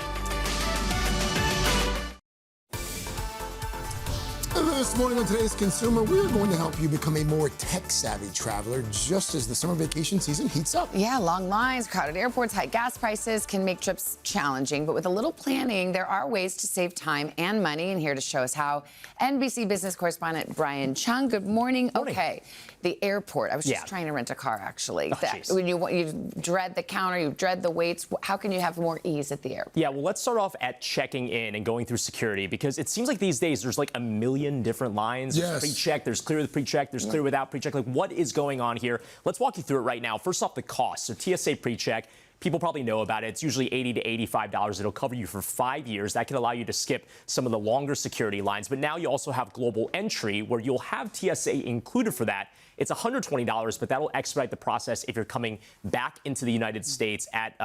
This morning on Today's Consumer, we're going to help you become a more tech-savvy traveler just as the summer vacation season heats up. Yeah, long lines, crowded airports, high gas prices can make trips challenging. But with a little planning, there are ways to save time and money. And here to show us how, NBC business correspondent Brian Chung. Good morning. Okay, the airport. I was just trying to rent a car, actually. When you dread the counter, you dread the waits. How can you have more ease at the airport? Yeah, well, let's start off at checking in and going through security, because it seems like these days there's like a million different lines. There's pre-check, there's clear with pre-check, there's clear without pre-check. Like, what is going on here? Let's walk you through it right now. First off, the cost. So TSA pre-check, people probably know about it. It's usually $80 to $85. It'll cover you for 5 years. That can allow you to skip some of the longer security lines. But now you also have global entry, where you'll have TSA included for that. It's $120, but that'll expedite the process if you're coming back into the United States at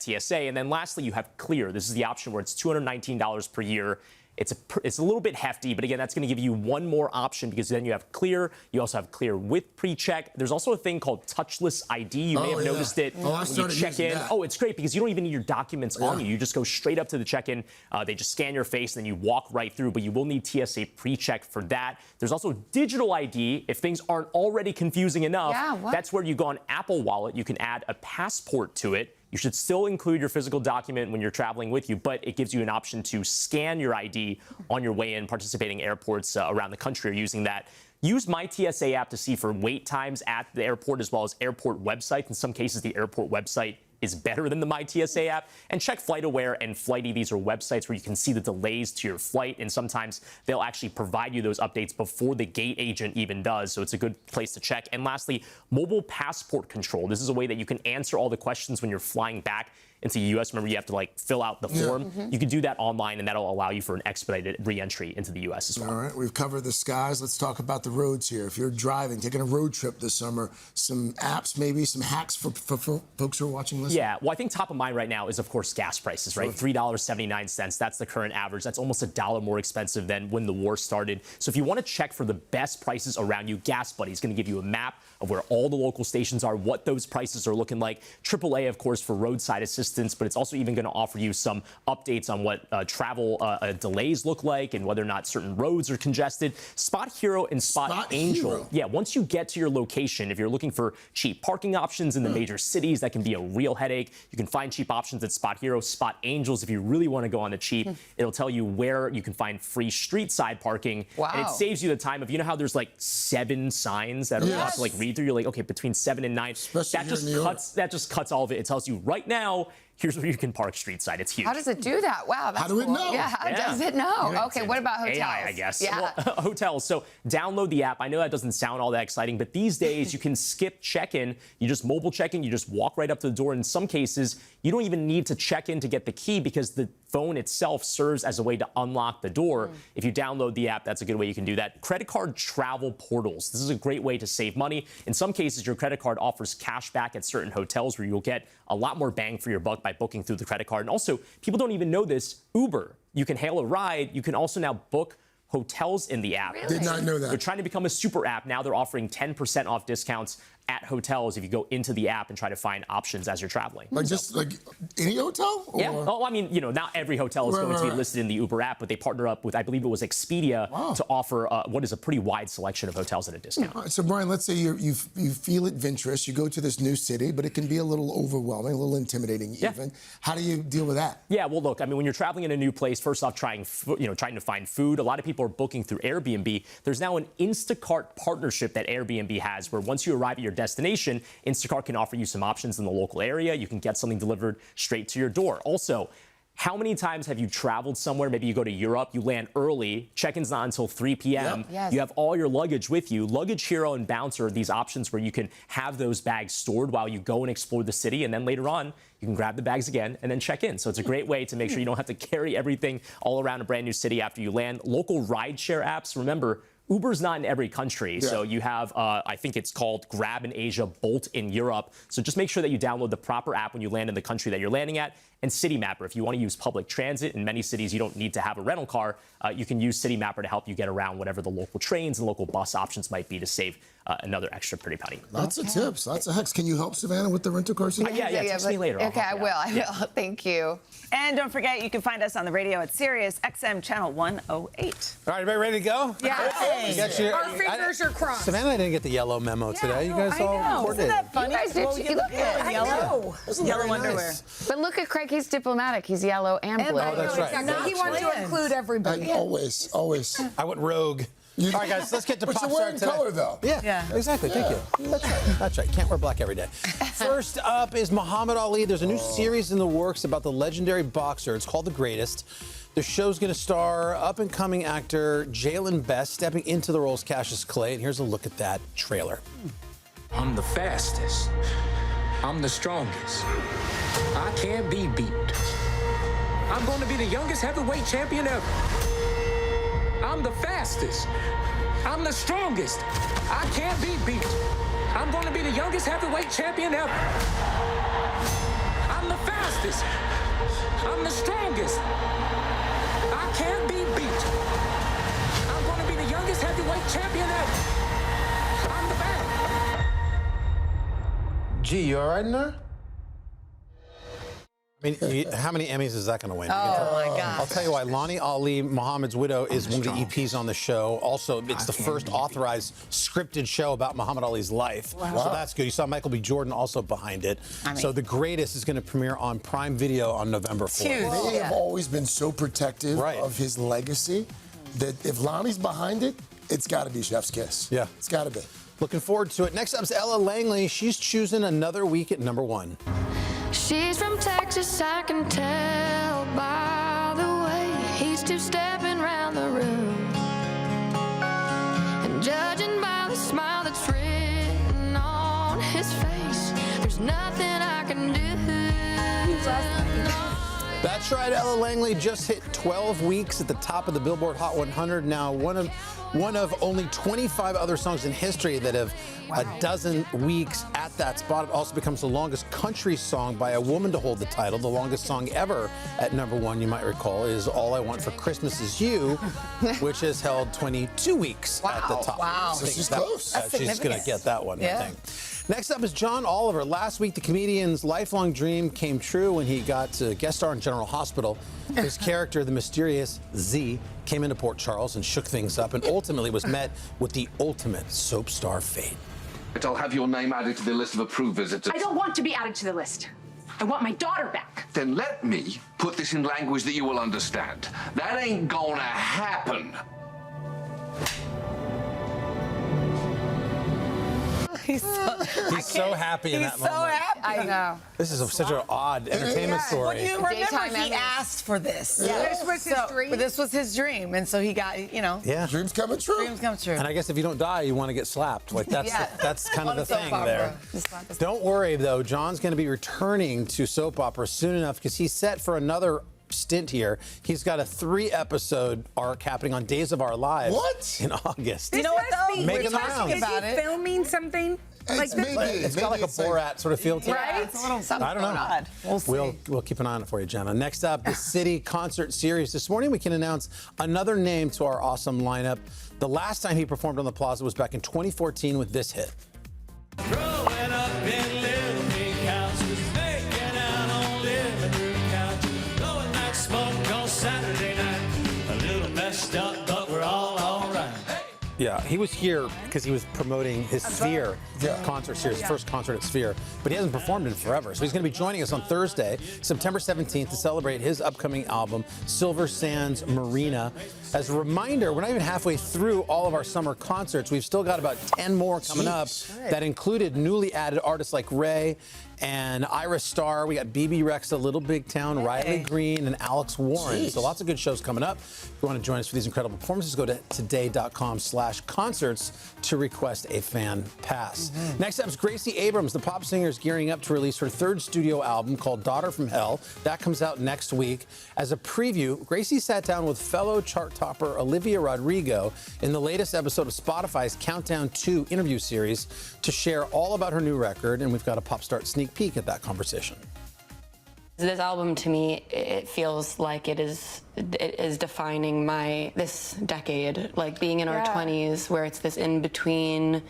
TSA. And then lastly, you have clear. This is the option where it's $219 per year. It's a little bit hefty, but again, that's going to give you one more option, because then you have clear. You also have clear with pre-check. There's also a thing called touchless ID. You may have noticed it when you check in. Oh, it's great, because you don't even need your documents on you. You just go straight up to the check-in. They just scan your face, and then you walk right through. But you will need TSA pre-check for that. There's also digital ID. If things aren't already confusing enough, that's where you go on Apple Wallet. You can add a passport to it. You should still include your physical document when you're traveling with you, but it gives you an option to scan your ID on your way in, participating airports around the country are using that. Use My TSA app to see for wait times at the airport, as well as airport websites. In some cases, the airport website is better than the My TSA app. And check FlightAware and Flighty. These are websites where you can see the delays to your flight, and sometimes they'll actually provide you those updates before the gate agent even does. So it's a good place to check. And lastly, mobile passport control. This is a way that you can answer all the questions when you're flying back into the U.S. Remember, you have to fill out the form. You can do that online, and that'll allow you for an expedited re-entry into the U.S. as well. All right, we've covered the skies. Let's talk about the roads here. If you're driving, taking a road trip this summer, some apps, maybe some hacks for folks who are watching this. Yeah, well, I think top of mind right now is, of course, gas prices, right? $3.79. That's the current average. That's almost $1 more expensive than when the war started. So if you want to check for the best prices around you, Gas Buddy is going to give you a map of where all the local stations are, what those prices are looking like. AAA, of course, for roadside assistance, but it's also even going to offer you some updates on what travel delays look like and whether or not certain roads are congested. Spot Hero and Spot Angel. Yeah, once you get to your location, if you're looking for cheap parking options in the major cities, that can be a real headache. You can find cheap options at Spot Hero. Spot Angels, if you really want to go on the cheap, it'll tell you where you can find free street side parking. Wow. And it saves you the time of, you know how there's 7 signs that are have to read through? You're like, okay, between 7 and 9. That just cuts all of it. It tells you right now, here's where you can park street side. It's huge. How does it do that? Wow, that's How do it know? Yeah, how does it know? Okay, what about hotels? AI, I guess. Yeah. Well, hotels. So download the app. I know that doesn't sound all that exciting, but these days you can skip check-in. You just mobile check-in. You just walk right up to the door. In some cases, you don't even need to check in to get the key, because the phone itself serves as a way to unlock the door. If you download the app, that's a good way you can do that. Credit card travel portals. This is a great way to save money. In some cases, your credit card offers cash back at certain hotels, where you'll get a lot more bang for your buck by booking through the credit card. And also, people don't even know this, Uber. You can hail a ride. You can also now book hotels in the app. Really? Did not know that. They're trying to become a super app. Now they're offering 10% off discounts at hotels if you go into the app and try to find options as you're traveling. Just any hotel? Or? Yeah. Oh, I mean, not every hotel is going to be listed in the Uber app, but they partner up with, I believe it was Expedia, to offer what is a pretty wide selection of hotels at a discount. All right, so, Brian, let's say you feel adventurous. You go to this new city, but it can be a little overwhelming, a little intimidating even. How do you deal with that? Yeah, well, look, I mean, when you're traveling in a new place, first off, trying to find food. A lot of people are booking through Airbnb. There's now an Instacart partnership that Airbnb has, where once you arrive at your destination, Instacart can offer you some options in the local area. You can get something delivered straight to your door. Also, how many times have you traveled somewhere? Maybe you go to Europe, you land early, check-in's not until 3 p.m. Yes. You have all your luggage with you. Luggage Hero and Bouncer are these options where you can have those bags stored while you go and explore the city, and then later on, you can grab the bags again and then check in. So it's a great way to make sure you don't have to carry everything all around a brand new city after you land. Local rideshare apps, remember, Uber's not in every country. So you have, I think it's called Grab in Asia, Bolt in Europe. So just make sure that you download the proper app when you land in the country that you're landing at. And City Mapper, if you want to use public transit, in many cities you don't need to have a rental car. You can use City Mapper to help you get around whatever the local trains and local bus options might be to save another extra pretty penny. Lots of tips, lots of hacks. Can you help Savannah with the rental car seat? Yeah, text me later. Okay, I will. Thank you. And don't forget, you can find us on the radio at Sirius XM Channel 108. All right, everybody ready to go? Yes. You got your- Our fingers are crossed. Savannah didn't get the yellow memo today. You guys all Isn't coordinated. that funny? You guys did. Well, You look good. I know. Yellow underwear. But look at Craig. He's diplomatic. He's yellow and blue. Oh, that's right. Exactly. He wants to include everybody. Always. I went rogue. All right, guys, let's get to But pop you're star wearing today. color, though. Yeah, exactly. Thank you. That's right. Can't wear black every day. First up is Muhammad Ali. There's a new series in the works about the legendary boxer. It's called The Greatest. The show's going to star up-and-coming actor Jalen Best stepping into the role as Cassius Clay. And here's a look at that trailer. I'm the fastest. I'm the strongest. I can't be beat. I'm going to be the youngest heavyweight champion ever. I'm the fastest. I'm the strongest. I can't be beat. I'm going to be the youngest heavyweight champion ever. I'm the fastest. I'm the strongest. I can't be beat. I'm going to be the youngest heavyweight champion ever. I'm the best. Gee, you all right in there? I mean, how many Emmys is that going to win? Oh, my God. I'll tell you why. Lonnie Ali, Muhammad's widow, is one of the EPs on the show. Also, it's the first authorized scripted show about Muhammad Ali's life. Wow. So that's good. You saw Michael B. Jordan also behind it. So The Greatest is going to premiere on Prime Video on November 4th. They have always been so protective of his legacy that if Lonnie's behind it, it's got to be Chef's Kiss. Yeah. It's got to be. Looking forward to it. Next up is Ella Langley. She's choosing another week at #1. She's from Texas, I can tell by the way he's two-stepping around the room. And judging by the smile that's written on his face, there's nothing I can do. That's right, Ella Langley just hit 12 weeks at the top of the Billboard Hot 100. Now, one of only 25 other songs in history that have a dozen weeks at that spot. It also becomes the longest country song by a woman to hold the title. The longest song ever at #1, you might recall, is All I Want for Christmas Is You, which has held 22 weeks at the top. Wow. So she's close. That's She's going to get that one, I think. Next up is John Oliver. Last week, the comedian's lifelong dream came true when he got to guest star in General Hospital. His character, the mysterious Z, came into Port Charles and shook things up and ultimately was met with the ultimate soap star fate. I'll have your name added to the list of approved visitors. I don't want to be added to the list. I want my daughter back. Then let me put this in language that you will understand. That ain't gonna happen. He's so happy in that moment. He's so happy. I know. This is such an odd entertainment story. Well, you remember Daytime he Emmys. asked for this. Yeah. This was his dream. But this was his dream, and so he got, Yeah. Dreams coming true. dreams come true. And I guess if you don't die, you want to get slapped. Like that's that's kind of the thing there. Don't worry though, John's going to be returning to soap opera soon enough because he's set for another stint here. He's got a 3-episode arc happening on Days of Our Lives in August. You know what though? Making the We're talking rounds. about Is he filming something? Like this? It's got like a Borat sort of feel to it. Right? It's a little something I don't know. odd. We'll see. We'll keep an eye on it for you, Jenna. Next up, the City Concert Series. This morning, we can announce another name to our awesome lineup. The last time he performed on the Plaza was back in 2014 with this hit. Growing up in little big houses, making out on living room couches, blowing like smoke on Saturday night. A little messed up, but we're all right. Yeah, he was here because he was promoting his Sphere concert series, first concert at Sphere, but he hasn't performed in forever. So he's going to be joining us on Thursday, September 17th, to celebrate his upcoming album, Silver Sands Marina. As a reminder, we're not even halfway through all of our summer concerts. We've still got about 10 more coming up that included newly added artists like Ray and Iris Starr. We got BB Rexa, Little Big Town, Riley Green, and Alex Warren. So lots of good shows coming up. If you want to join us for these incredible performances, go to today.com/concerts to request a fan pass. Next up is Gracie Abrams. The pop singer is gearing up to release her 3rd studio album called Daughter from Hell. That comes out next week. As a preview, Gracie sat down with fellow chart topper Olivia Rodrigo in the latest episode of Spotify's Countdown 2 interview series to share all about her new record, and we've got a Pop Start sneak peek at that conversation. This album, to me, it feels like it is defining this decade, like being in our 20s, where it's this in-between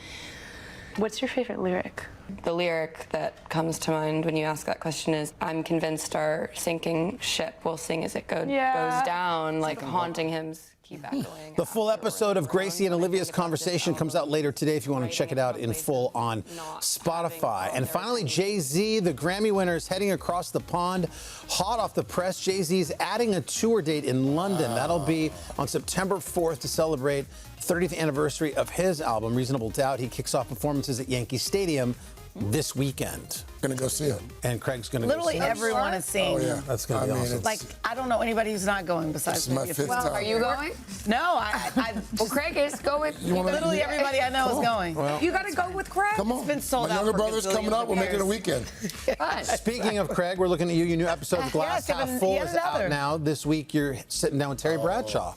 What's your favorite lyric? The lyric that comes to mind when you ask that question is, I'm convinced our sinking ship will sing as it goes down, like haunting hymns keep echoing. The full episode of Gracie and Olivia's conversation comes out later today if you want to check it out in full on Spotify. And finally, Jay-Z, the Grammy winner, is heading across the pond. Hot off the press, Jay-Z's adding a tour date in London. That'll be on September 4th to celebrate the 30th anniversary of his album, Reasonable Doubt. He kicks off performances at Yankee Stadium this weekend. Gonna go see him. And Craig's gonna Literally go see him. everyone is seeing. Oh, yeah. That's gonna be awesome. Like, I don't know anybody who's not going besides This is my me. fifth Well, time. are you going? No, well, Craig is going. Literally everybody I know is going. Well, You got to go with Craig. come on. It's been sold My out younger for brother's coming up. We'll make it a weekend. Fun. Speaking of Craig, we're looking at you. Your new episode of Glass Yes, Half even Full yet is another. out now. This week, you're sitting down with Terry Bradshaw.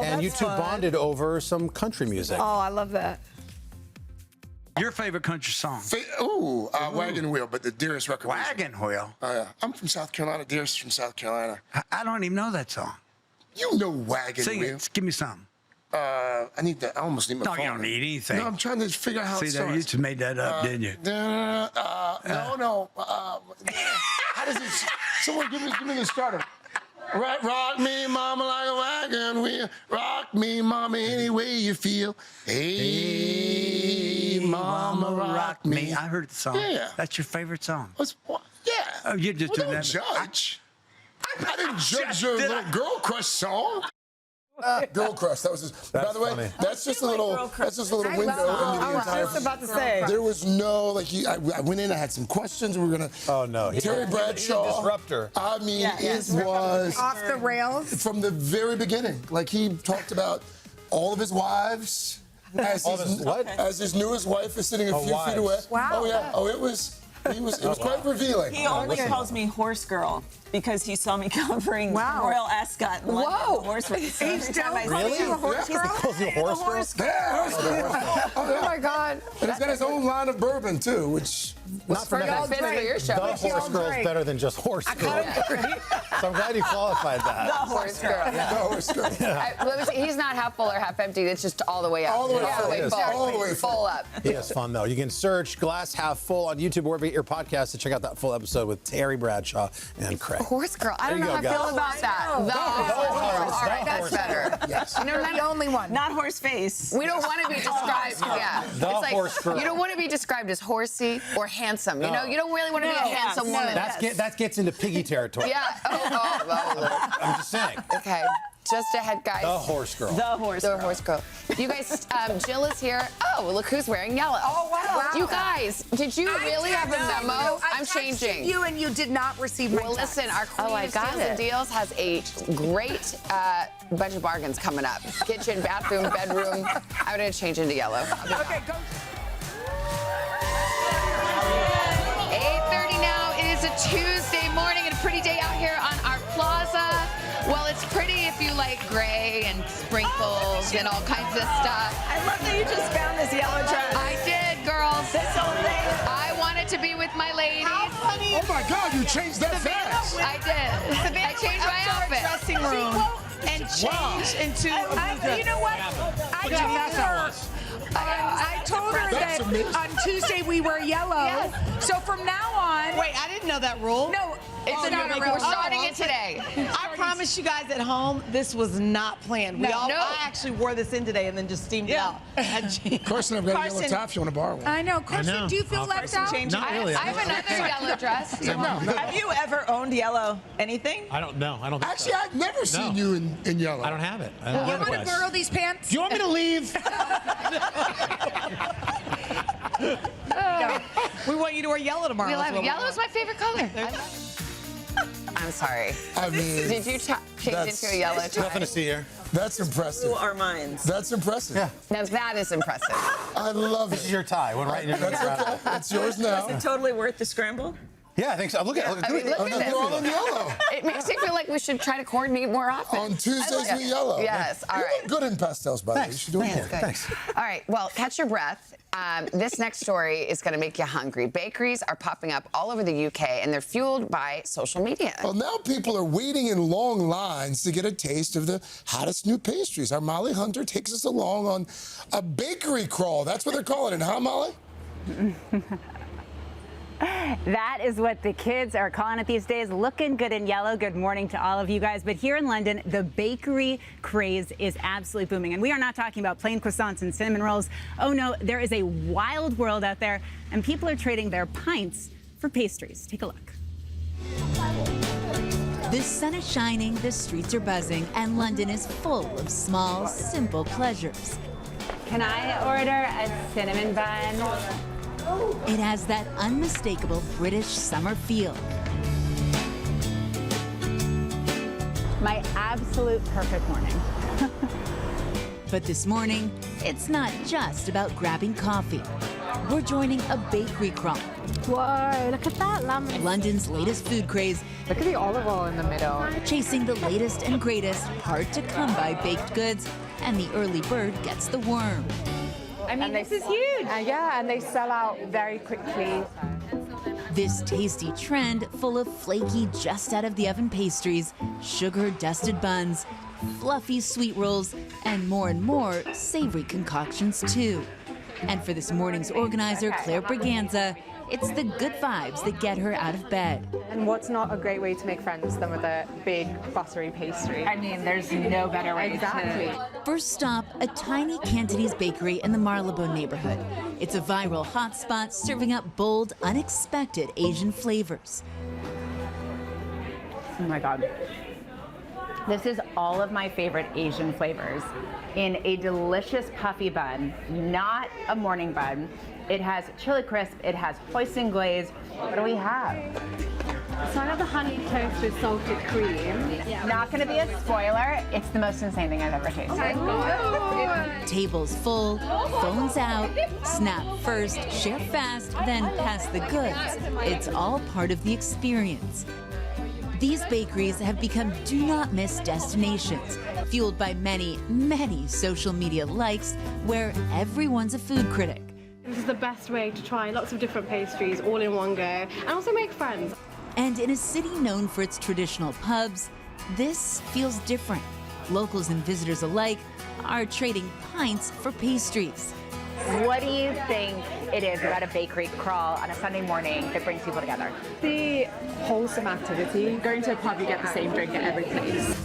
And you that's two fun. bonded over some country music. Oh, I love that. Your favorite country song? Wagon Wheel, but the Dearest record. Wagon Wheel? Oh, yeah. I'm from South Carolina. Dearest from South Carolina. I don't even know that song. You know Wagon Sing Wheel. it. Give me some. I need that. I almost need my phone. No, you don't need anything. No, I'm trying to figure out how See, it there, starts. you just made that up, didn't you? No. How does it? Someone give me the starter. Rock me, mama, like a wagon wheel. Rock me, mama, any way you feel. Hey, mama, rock me. I heard the song. Yeah. That's your favorite song. Yeah. Oh, you're just doing Don't that. judge. I didn't judge your little Girl Crush song. Girl Crush. That was just. By the way, funny. that's just a little. That's just a little window into the entire. I was just about to say. There was no like. I went in. I had some questions. We were gonna. Oh no, Terry Bradshaw. He's a disruptor. I mean, it was Off the rails. from the very beginning. Like he talked about all of his wives. As his newest wife is sitting a few feet away. Wow. Oh yeah. Oh, it was. It was quite revealing. He only calls me horse girl because he saw me covering Royal Ascot. Whoa. Horse race. He still calls you a horse girl? He calls you a horse girl? Yeah. Oh my God. And he's got his own line of bourbon too, which Not for nothing. Fits for your show. The horse girl is better than just horse girl. So I'm glad you qualified that. The horse girl. the horse girl. Let me see, he's not half full or half empty. It's just all the way up. All the way full. Full. All the way full. Full up. He has fun, though. You can search Glass Half Full on YouTube, wherever you get your podcast, to check out that full episode with Terry Bradshaw and Craig. Horse girl. I don't know There how you I go, feel guys. about that. The horse. All right, that's better. Yes. You know, You're the only one. Not horse face. we don't want to be described. Yeah. The It's like, horse girl. you don't want to be described as horsey or handsome. You know, you don't really want to be a handsome woman. That gets into piggy territory. Yeah. Oh. I'm just saying. Okay. Just ahead, guys. The horse girl. The horse The girl. horse girl. You guys, Jill is here. Oh, look who's wearing yellow. Oh, wow. You guys, did you really have a memo? I'm texted changing. you and you did not receive my Well, text. listen, our Queen of Steals and Deals has a great bunch of bargains coming up. Kitchen, bathroom, bedroom. I'm going to change into yellow. Okay, go. 8:30 now. It is a Tuesday morning and a pretty day out here on our plaza. Well, it's pretty if you like gray and sprinkles and all kinds of stuff. I love that you just found this yellow dress. I did, girls. This whole thing. I wanted to be with my ladies. How funny. Oh my God, you changed that fast. I did. I changed my outfit. Dressing room. And change into. You know what? I told her That's that amazing. on Tuesday we wear yellow. Yes. So from now on. Wait, I didn't know that rule. No, It's it's not a We're real. starting it today. I promise you guys at home, this was not planned. I actually wore this in today and then just steamed it out. Carson, I've got a yellow Carson. top if you want to borrow one. I know, Carson. Do you feel left out? Not really. I have another yellow dress. Have you ever owned yellow anything? I don't know. I don't think Actually, I've never seen you in yellow. I don't have it. I You don't have want to it. borrow these pants? Do you want me to leave? We want you to wear yellow tomorrow. We That's love what we yellow want. is my favorite color. I'm sorry. I mean, Did you change into a yellow tie? Nothing to see here. that's impressive. Our minds. That's impressive. Yeah. Now that is impressive. I love This is it. your tie. Went right in your That's okay. It's yours now. Is it totally worth the scramble? Yeah, I think so. Look at it. I mean, look Oh, at no, this. you're all in yellow. It makes me feel like we should try to coordinate more often. On Tuesdays with yellow. Yes, all You right. look good in pastels, by the way. You should do it more. Thanks. All right, well, catch your breath. This next story is going to make you hungry. Bakeries are popping up all over the UK, and they're fueled by social media. Well, now people are waiting in long lines to get a taste of the hottest new pastries. Our Molly Hunter takes us along on a bakery crawl. That's what they're calling it, huh, Molly? That is what the kids are calling it these days. Looking good in yellow. Good morning to all of you guys. But here in London, the bakery craze is absolutely booming. And we are not talking about plain croissants and cinnamon rolls. Oh no, there is a wild world out there, and people are trading their pints for pastries. Take a look. The sun is shining, the streets are buzzing, and London is full of small, simple pleasures. Can I order a cinnamon bun? It has that unmistakable British summer feel. My absolute perfect morning. But this morning, it's not just about grabbing coffee. We're joining a bakery crawl. Whoa, look at that lemon. London's latest food craze. Look at the olive oil in the middle. Chasing the latest and greatest, hard-to-come-by baked goods, and the early bird gets the worm. I mean, this is huge. Yeah, and they sell out very quickly. This tasty trend full of flaky, just-out-of-the-oven pastries, sugar-dusted buns, fluffy sweet rolls, and more savory concoctions, too. And for this morning's organizer, Claire Braganza, it's the good vibes that get her out of bed. And what's not a great way to make friends than with a big buttery pastry? I mean, there's no better way. Exactly. First stop, a tiny Cantonese bakery in the Marylebone neighborhood. It's a viral hotspot serving up bold, unexpected Asian flavors. Oh my God. This is all of my favorite Asian flavors in a delicious puffy bun, not a morning bun. It has chili crisp, it has hoisin glaze. What do we have? So I have the honey toast with salted cream. Not gonna be a spoiler, it's the most insane thing I've ever tasted. Tables full, phones out, snap first, share fast, then pass the goods. It's all part of the experience. These bakeries have become do-not-miss destinations, fueled by many social media likes, where everyone's a food critic. This is the best way to try lots of different pastries all in one go, and also make friends. And in a city known for its traditional pubs, this feels different. Locals and visitors alike are trading pints for pastries. What do you think it is about a bakery crawl on a Sunday morning that brings people together? The wholesome activity. Going to a pub, you get the same drink at every place.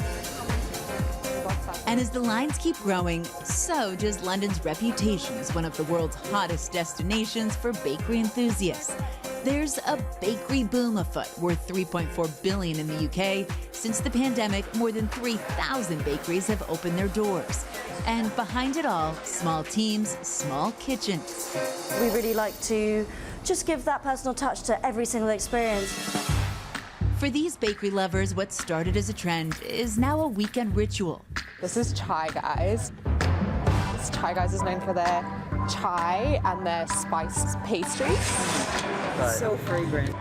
And as the lines keep growing, so does London's reputation as one of the world's hottest destinations for bakery enthusiasts. There's a bakery boom afoot worth $3.4 billion in the UK. Since the pandemic, more than 3,000 bakeries have opened their doors. And behind it all, small teams, small kitchens. We really like to just give that personal touch to every single experience. For these bakery lovers, what started as a trend is now a weekend ritual. This is Chai Guys. Chai Guys is known for their chai and their spiced pastries. So fragrant.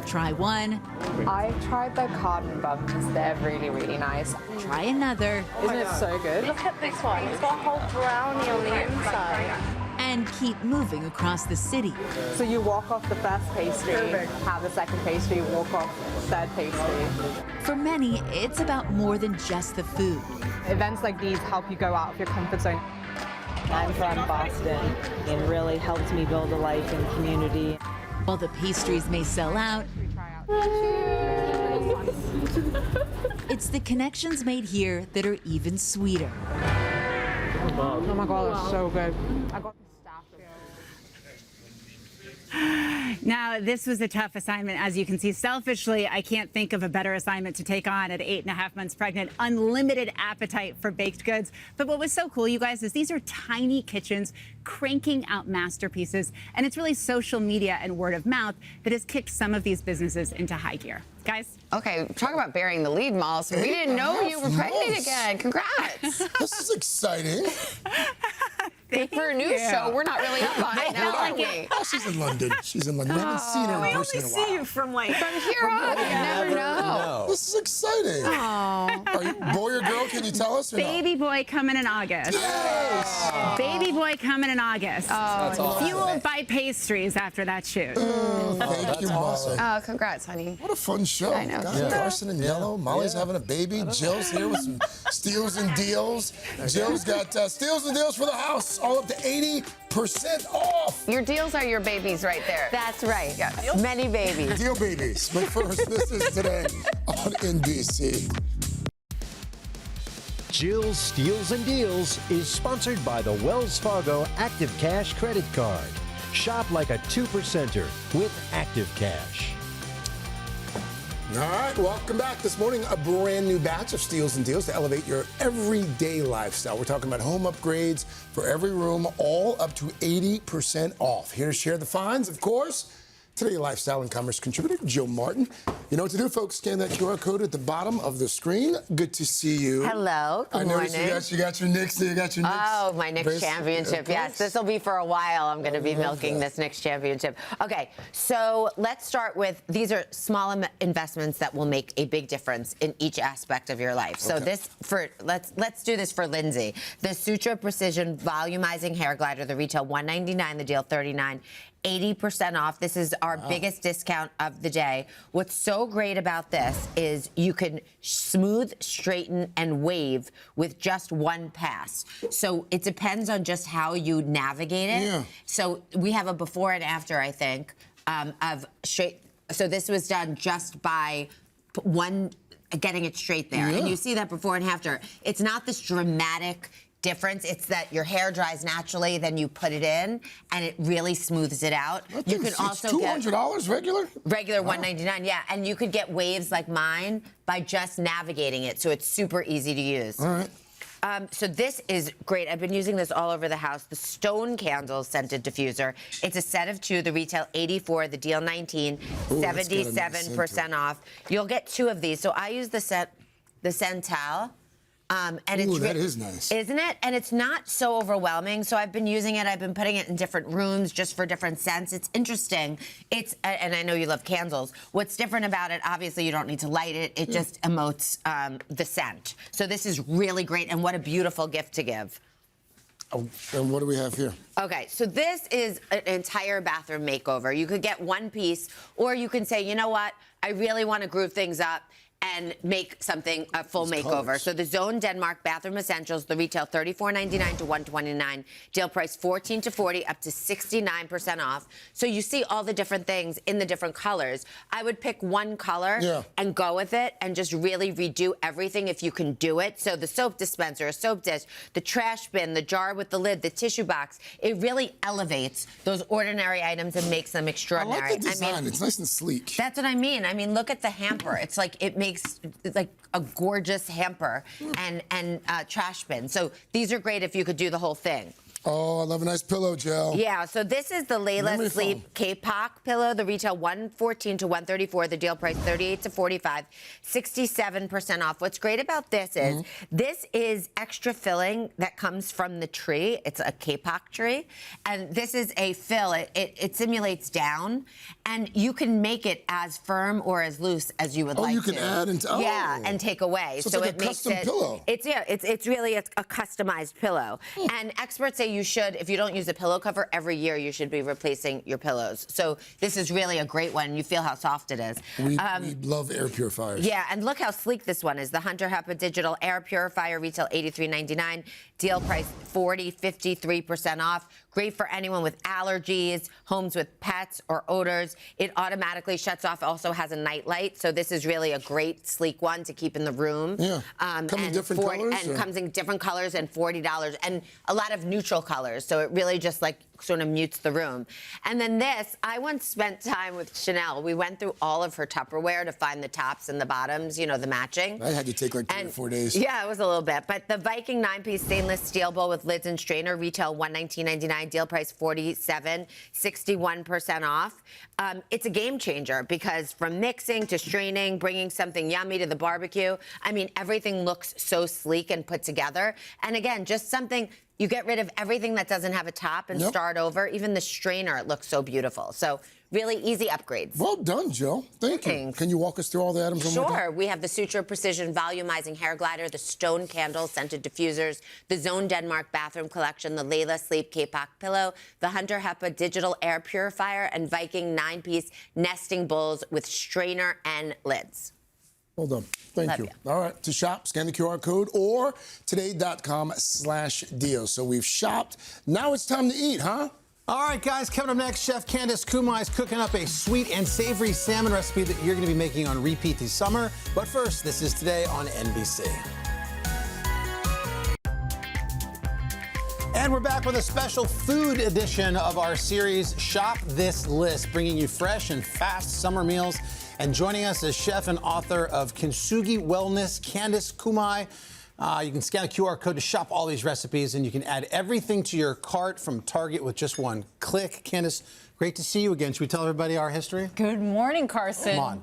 Try one. I've tried their cardamom buns. They're really, really nice. Try another. Isn't it so good? Look at this one. It's got a whole brownie on the inside. And keep moving across the city. So you walk off the first pastry, have the second pastry, walk off the third pastry. For many, it's about more than just the food. Events like these help you go out of your comfort zone. I'm from Boston. It really helps me build a life and community. While the pastries may sell out, it's the connections made here that are even sweeter. Oh my God, that's so good. Now, this was a tough assignment, as you can see. Selfishly, I can't think of a better assignment to take on at 8.5 months pregnant. Unlimited appetite for baked goods. But what was so cool, you guys, is these are tiny kitchens cranking out masterpieces. And it's really social media and word of mouth that has kicked some of these businesses into high gear. Guys? Okay, talk about bearing the lead, Molly. We didn't know you were pregnant again. Congrats. This is exciting. For a news show, we're not really up on it now, are we? Oh, she's in London. She's in London. We haven't seen her in We person only in a while. see you from like From here on, you never know. This is exciting. Oh. Are you boy or girl? Can you tell us? Or no? Baby boy coming in August. Yes. Baby boy coming in August. That's awesome. Fueled by pastries after that shoot. Thank you, Molly. Oh, congrats, honey. What a fun show. I know. Guy Carson in yellow. Molly's having a baby. Jill's here with some steals and deals. Jill's got steals and deals for the house. all up to 80% off. Your deals are your babies right there. That's right. Yeah. Many babies. Deal babies. But first, this is Today on NBC. Jill's Steals and Deals is sponsored by the Wells Fargo Active Cash Credit Card. Shop like a 2%er with Active Cash. All right, welcome back. This morning, a brand new batch of Steals and Deals to elevate your everyday lifestyle. We're talking about home upgrades for every room, all up to 80% off. Here to share the finds, of course, Today Lifestyle and Commerce contributor Jill Martin. You know what to do, folks. Scan that QR code at the bottom of the screen. Good to see you. Hello. Good I noticed morning. you got your Knicks. You got your Knicks. Oh, my Knicks championship. Yes, this will be for a while. I'm going to be milking this Knicks championship. Okay, so let's start with these are small investments that will make a big difference in each aspect of your life. So let's do this for Lindsay. The Sutra Precision Volumizing Hair Glider, the retail $199, the deal $39. 80% off. This is our biggest discount of the day. What's so great about this is you can smooth, straighten, and wave with just one pass. So it depends on just how you navigate it. Yeah. So we have a before and after, I think, of straight. So this was done just by getting it straight there. Yeah. And you see that before and after. It's not this dramatic difference. It's that your hair dries naturally, then you put it in, and it really smooths it out. You can also get $200 regular? Regular $199, yeah. And you could get waves like mine by just navigating it, so it's super easy to use. All right. So this is great. I've been using this all over the house. The Stone Candle Scented Diffuser. It's a set of 2. The retail $84, the deal $19, 77% off. You'll get 2 of these. So I use the Cental. And Ooh, that is nice. Isn't it? And it's not so overwhelming. So I've been using it. I've been putting it in different rooms just for different scents. It's interesting. And I know you love candles. What's different about it, obviously you don't need to light it. It just emotes the scent. So this is really great. And what a beautiful gift to give. Oh, and what do we have here? Okay, so this is an entire bathroom makeover. You could get one piece, or you can say, you know what? I really want to groove things up and make something a full makeover. Colors. So the Zone Denmark Bathroom Essentials, the retail $34.99 to $129, deal price $14 to $40, up to 69% off. So you see all the different things in the different colors. I would pick one color and go with it and just really redo everything if you can do it. So the soap dispenser, a soap dish, the trash bin, the jar with the lid, the tissue box, it really elevates those ordinary items and makes them extraordinary. I like the design. It's nice and sleek. That's what I mean. I mean, look at the hamper. It's like it makes like a gorgeous hamper and trash bin. So these are great if you could do the whole thing. Oh, I love a nice pillow, Jill. Yeah, so this is the Layla Sleep K-Pock pillow. The retail $114 to $134. The deal price $38 to $45, 67% off. What's great about this is this is extra filling that comes from the tree. It's a K-Pock tree, and this is a fill. It simulates down, and you can make it as firm or as loose as you would like to. Oh, you can add and yeah, and take away. So it's like it a makes custom pillow. It's really a customized pillow, and experts say you should, if you don't use a pillow cover, every year you should be replacing your pillows. So this is really a great one. You feel how soft it is. We love air purifiers. Yeah, and look how sleek this one is. The Hunter HEPA Digital Air Purifier, retail $83.99. Deal price $40, 53% off. Great for anyone with allergies, homes with pets or odors. It automatically shuts off, also has a night light. So this is really a great, sleek one to keep in the room. Yeah, comes in different colors? And comes in different colors and $40. And a lot of neutral colors. So it really just like sort of mutes the room. And then this, I once spent time with Chanel. We went through all of her Tupperware to find the tops and the bottoms, you know, the matching. That had to take like 3 or 4 days. Yeah, it was a little bit. But the Viking 9-piece stainless steel bowl with lids and strainer, retail $119.99, deal price $47, 61% off. It's a game changer because from mixing to straining, bringing something yummy to the barbecue, I mean, everything looks so sleek and put together. And again, just something, you get rid of everything that doesn't have a top and start over. Even the strainer, it looks so beautiful. So really easy upgrades. Well done, Jill. Thank you. Can you walk us through all the items one more time? Sure. We have the Sutra Precision Volumizing Hair Glider, the Stone Candle Scented Diffusers, the Zone Denmark Bathroom Collection, the Layla Sleep K-Pock Pillow, the Hunter HEPA Digital Air Purifier, and Viking 9-piece Nesting Bowls with strainer and lids. Well done. Thank you. All right. To shop, scan the QR code or today.com/deal. So we've shopped. Now it's time to eat, huh? All right, guys, coming up next, Chef Candace Kumai is cooking up a sweet and savory salmon recipe that you're going to be making on repeat this summer. But first, this is Today on NBC. And we're back with a special food edition of our series, Shop This List, bringing you fresh and fast summer meals. And joining us is chef and author of Kintsugi Wellness, Candace Kumai. You can scan a QR code to shop all these recipes, and you can add everything to your cart from Target with just one click. Candace, great to see you again. Should we tell everybody our history? Good morning, Carson. Come on.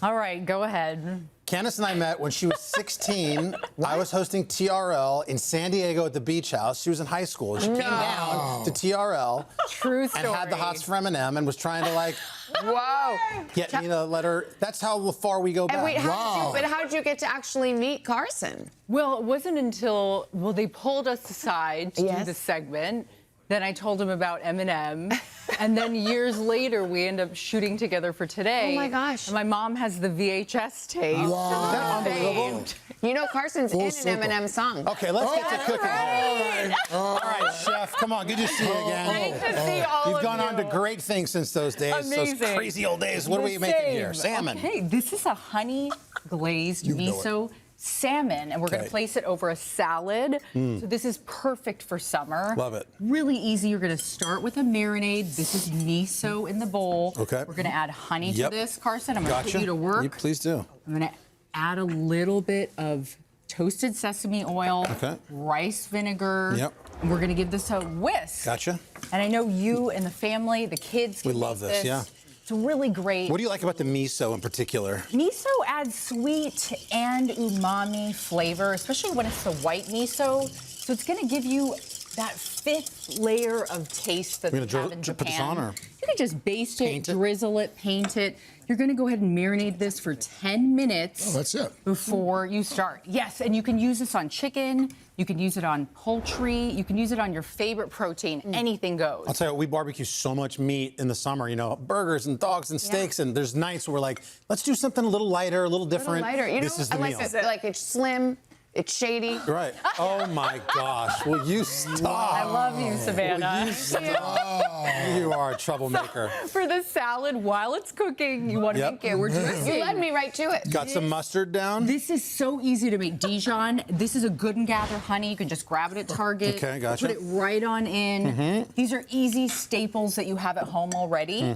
All right, go ahead. Candace and I met when she was 16. I was hosting TRL in San Diego at the beach house. She was in high school. She came down to TRL. True story. And had the hots for M&M and was trying to, like, whoa, get me to let her. That's how far we go back. And wait, how did you get to actually meet Carson? Well, it wasn't until, they pulled us aside to do the segment. Then I told him about M&M. And then years later, we end up shooting together for Today. Oh, my gosh. And my mom has the VHS tape. Wow. Is that unbelievable? You know, Carson's in an M&M song. Okay, let's get to cooking. All right, Chef, come on. Good to see you again. Great to see all You've of gone on you. to great things since those days. Amazing. Those crazy old days. What are we making here? Salmon. Okay, this is a honey glazed miso salmon, and we're going to place it over a salad. So this is perfect for summer. Love it. Really easy. You're going to start with a marinade. This is miso in the bowl. Okay. We're going to add honey to this, Carson. I'm going to put you to work. You please do. I'm going to add a little bit of toasted sesame oil, rice vinegar. Yep. And we're going to give this a whisk. Gotcha. And I know you and the family, the kids, We can love make this, yeah. It's really great. What do you like about the miso in particular? Miso adds sweet and umami flavor, especially when it's the white miso. So it's going to give you that fifth layer of taste that they have in Japan. Put this on, or? You can just baste it, drizzle it, paint it. You're going to go ahead and marinate this for 10 minutes. Oh, that's it. Before you start. Yes, and you can use this on chicken. You can use it on poultry. You can use it on your favorite protein. Anything goes. I'll tell you what, we barbecue so much meat in the summer, you know, burgers and dogs and steaks, and there's nights where we're like, let's do something a little lighter, a little different. You this know, is the meal. like it's slim. It's shady. Right. Oh, my gosh. Will you stop? I love you, Savannah. Will you stop? You are a troublemaker. So, for the salad, while it's cooking, you want to make it. We're You led me right to it. Got some mustard down? This is so easy to make. Dijon. This is a Good and Gather honey. You can just grab it at Target. Okay, gotcha. Put it right on in. These are easy staples that you have at home already.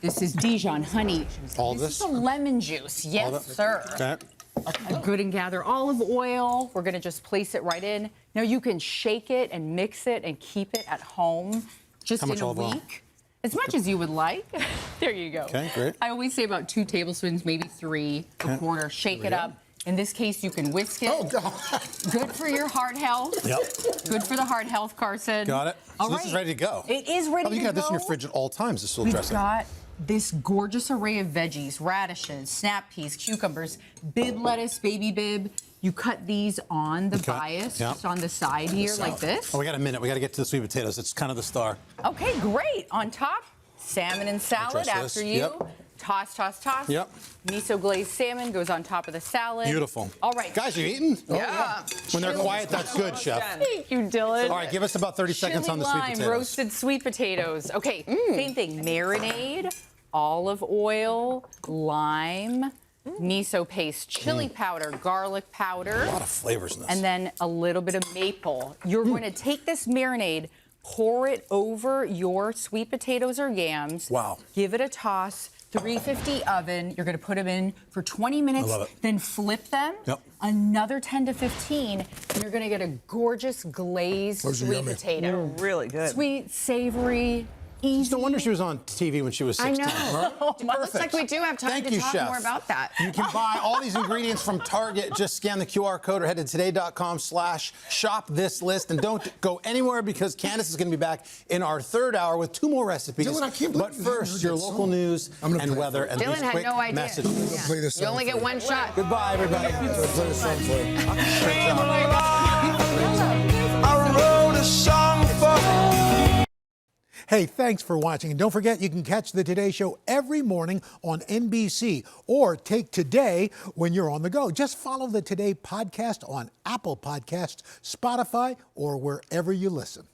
This is Dijon honey. All this is a lemon juice. Yes, sir. Okay. A Good and Gather olive oil. We're going to just place it right in. Now you can shake it and mix it and keep it at home just in a week. As much as you would like. There you go. Okay, great. I always say about 2 tablespoons, maybe 3, a quarter. Shake it up. In this case, you can whisk it. Oh, God. Good for your heart health. Yep. Good for the heart health, Carson. Got it. So this is ready to go. It is ready to go. You got this in your fridge at all times, this little dressing. We've got this gorgeous array of veggies, radishes, snap peas, cucumbers, bib lettuce, baby bib. You cut these on the bias, just on the side here, like this. Oh, we got a minute. We got to get to the sweet potatoes. It's kind of the star. Okay, great. On top, salmon and salad after you. Yep. Toss, toss, toss. Yep. Miso glazed salmon goes on top of the salad. Beautiful. All right. Guys, you eating? Yeah. When they're quiet, that's good, Chef. Thank you, Dylan. All right, give us about 30 seconds on the sweet potatoes. Roasted sweet potatoes. Okay, same thing. Marinade, olive oil, lime, miso paste, chili powder, garlic powder. A lot of flavors in this. And then a little bit of maple. You're going to take this marinade, pour it over your sweet potatoes or yams. Wow. Give it a toss. 350 oven. You're going to put them in for 20 minutes. I love it. Then flip them. Yep. Another 10 to 15. And you're going to get a gorgeous glazed sweet potato. Really good. Sweet, savory, easy. No wonder she was on TV when she was 16. I know. Right? Well, it looks like we do have time to talk more about that. You can buy all these ingredients from Target. Just scan the QR code or head to today.com/shop this list. And don't go anywhere because Candace is going to be back in our third hour with 2 more recipes. Dylan, I can't believe but first, your local news and weather and Dylan these had quick no idea. messages. Yeah. Play this You song only for get one shot. Goodbye, everybody. Play this song for you. I wrote a song for Hey, thanks for watching. And don't forget, you can catch the Today Show every morning on NBC or take Today when you're on the go. Just follow the Today podcast on Apple Podcasts, Spotify, or wherever you listen.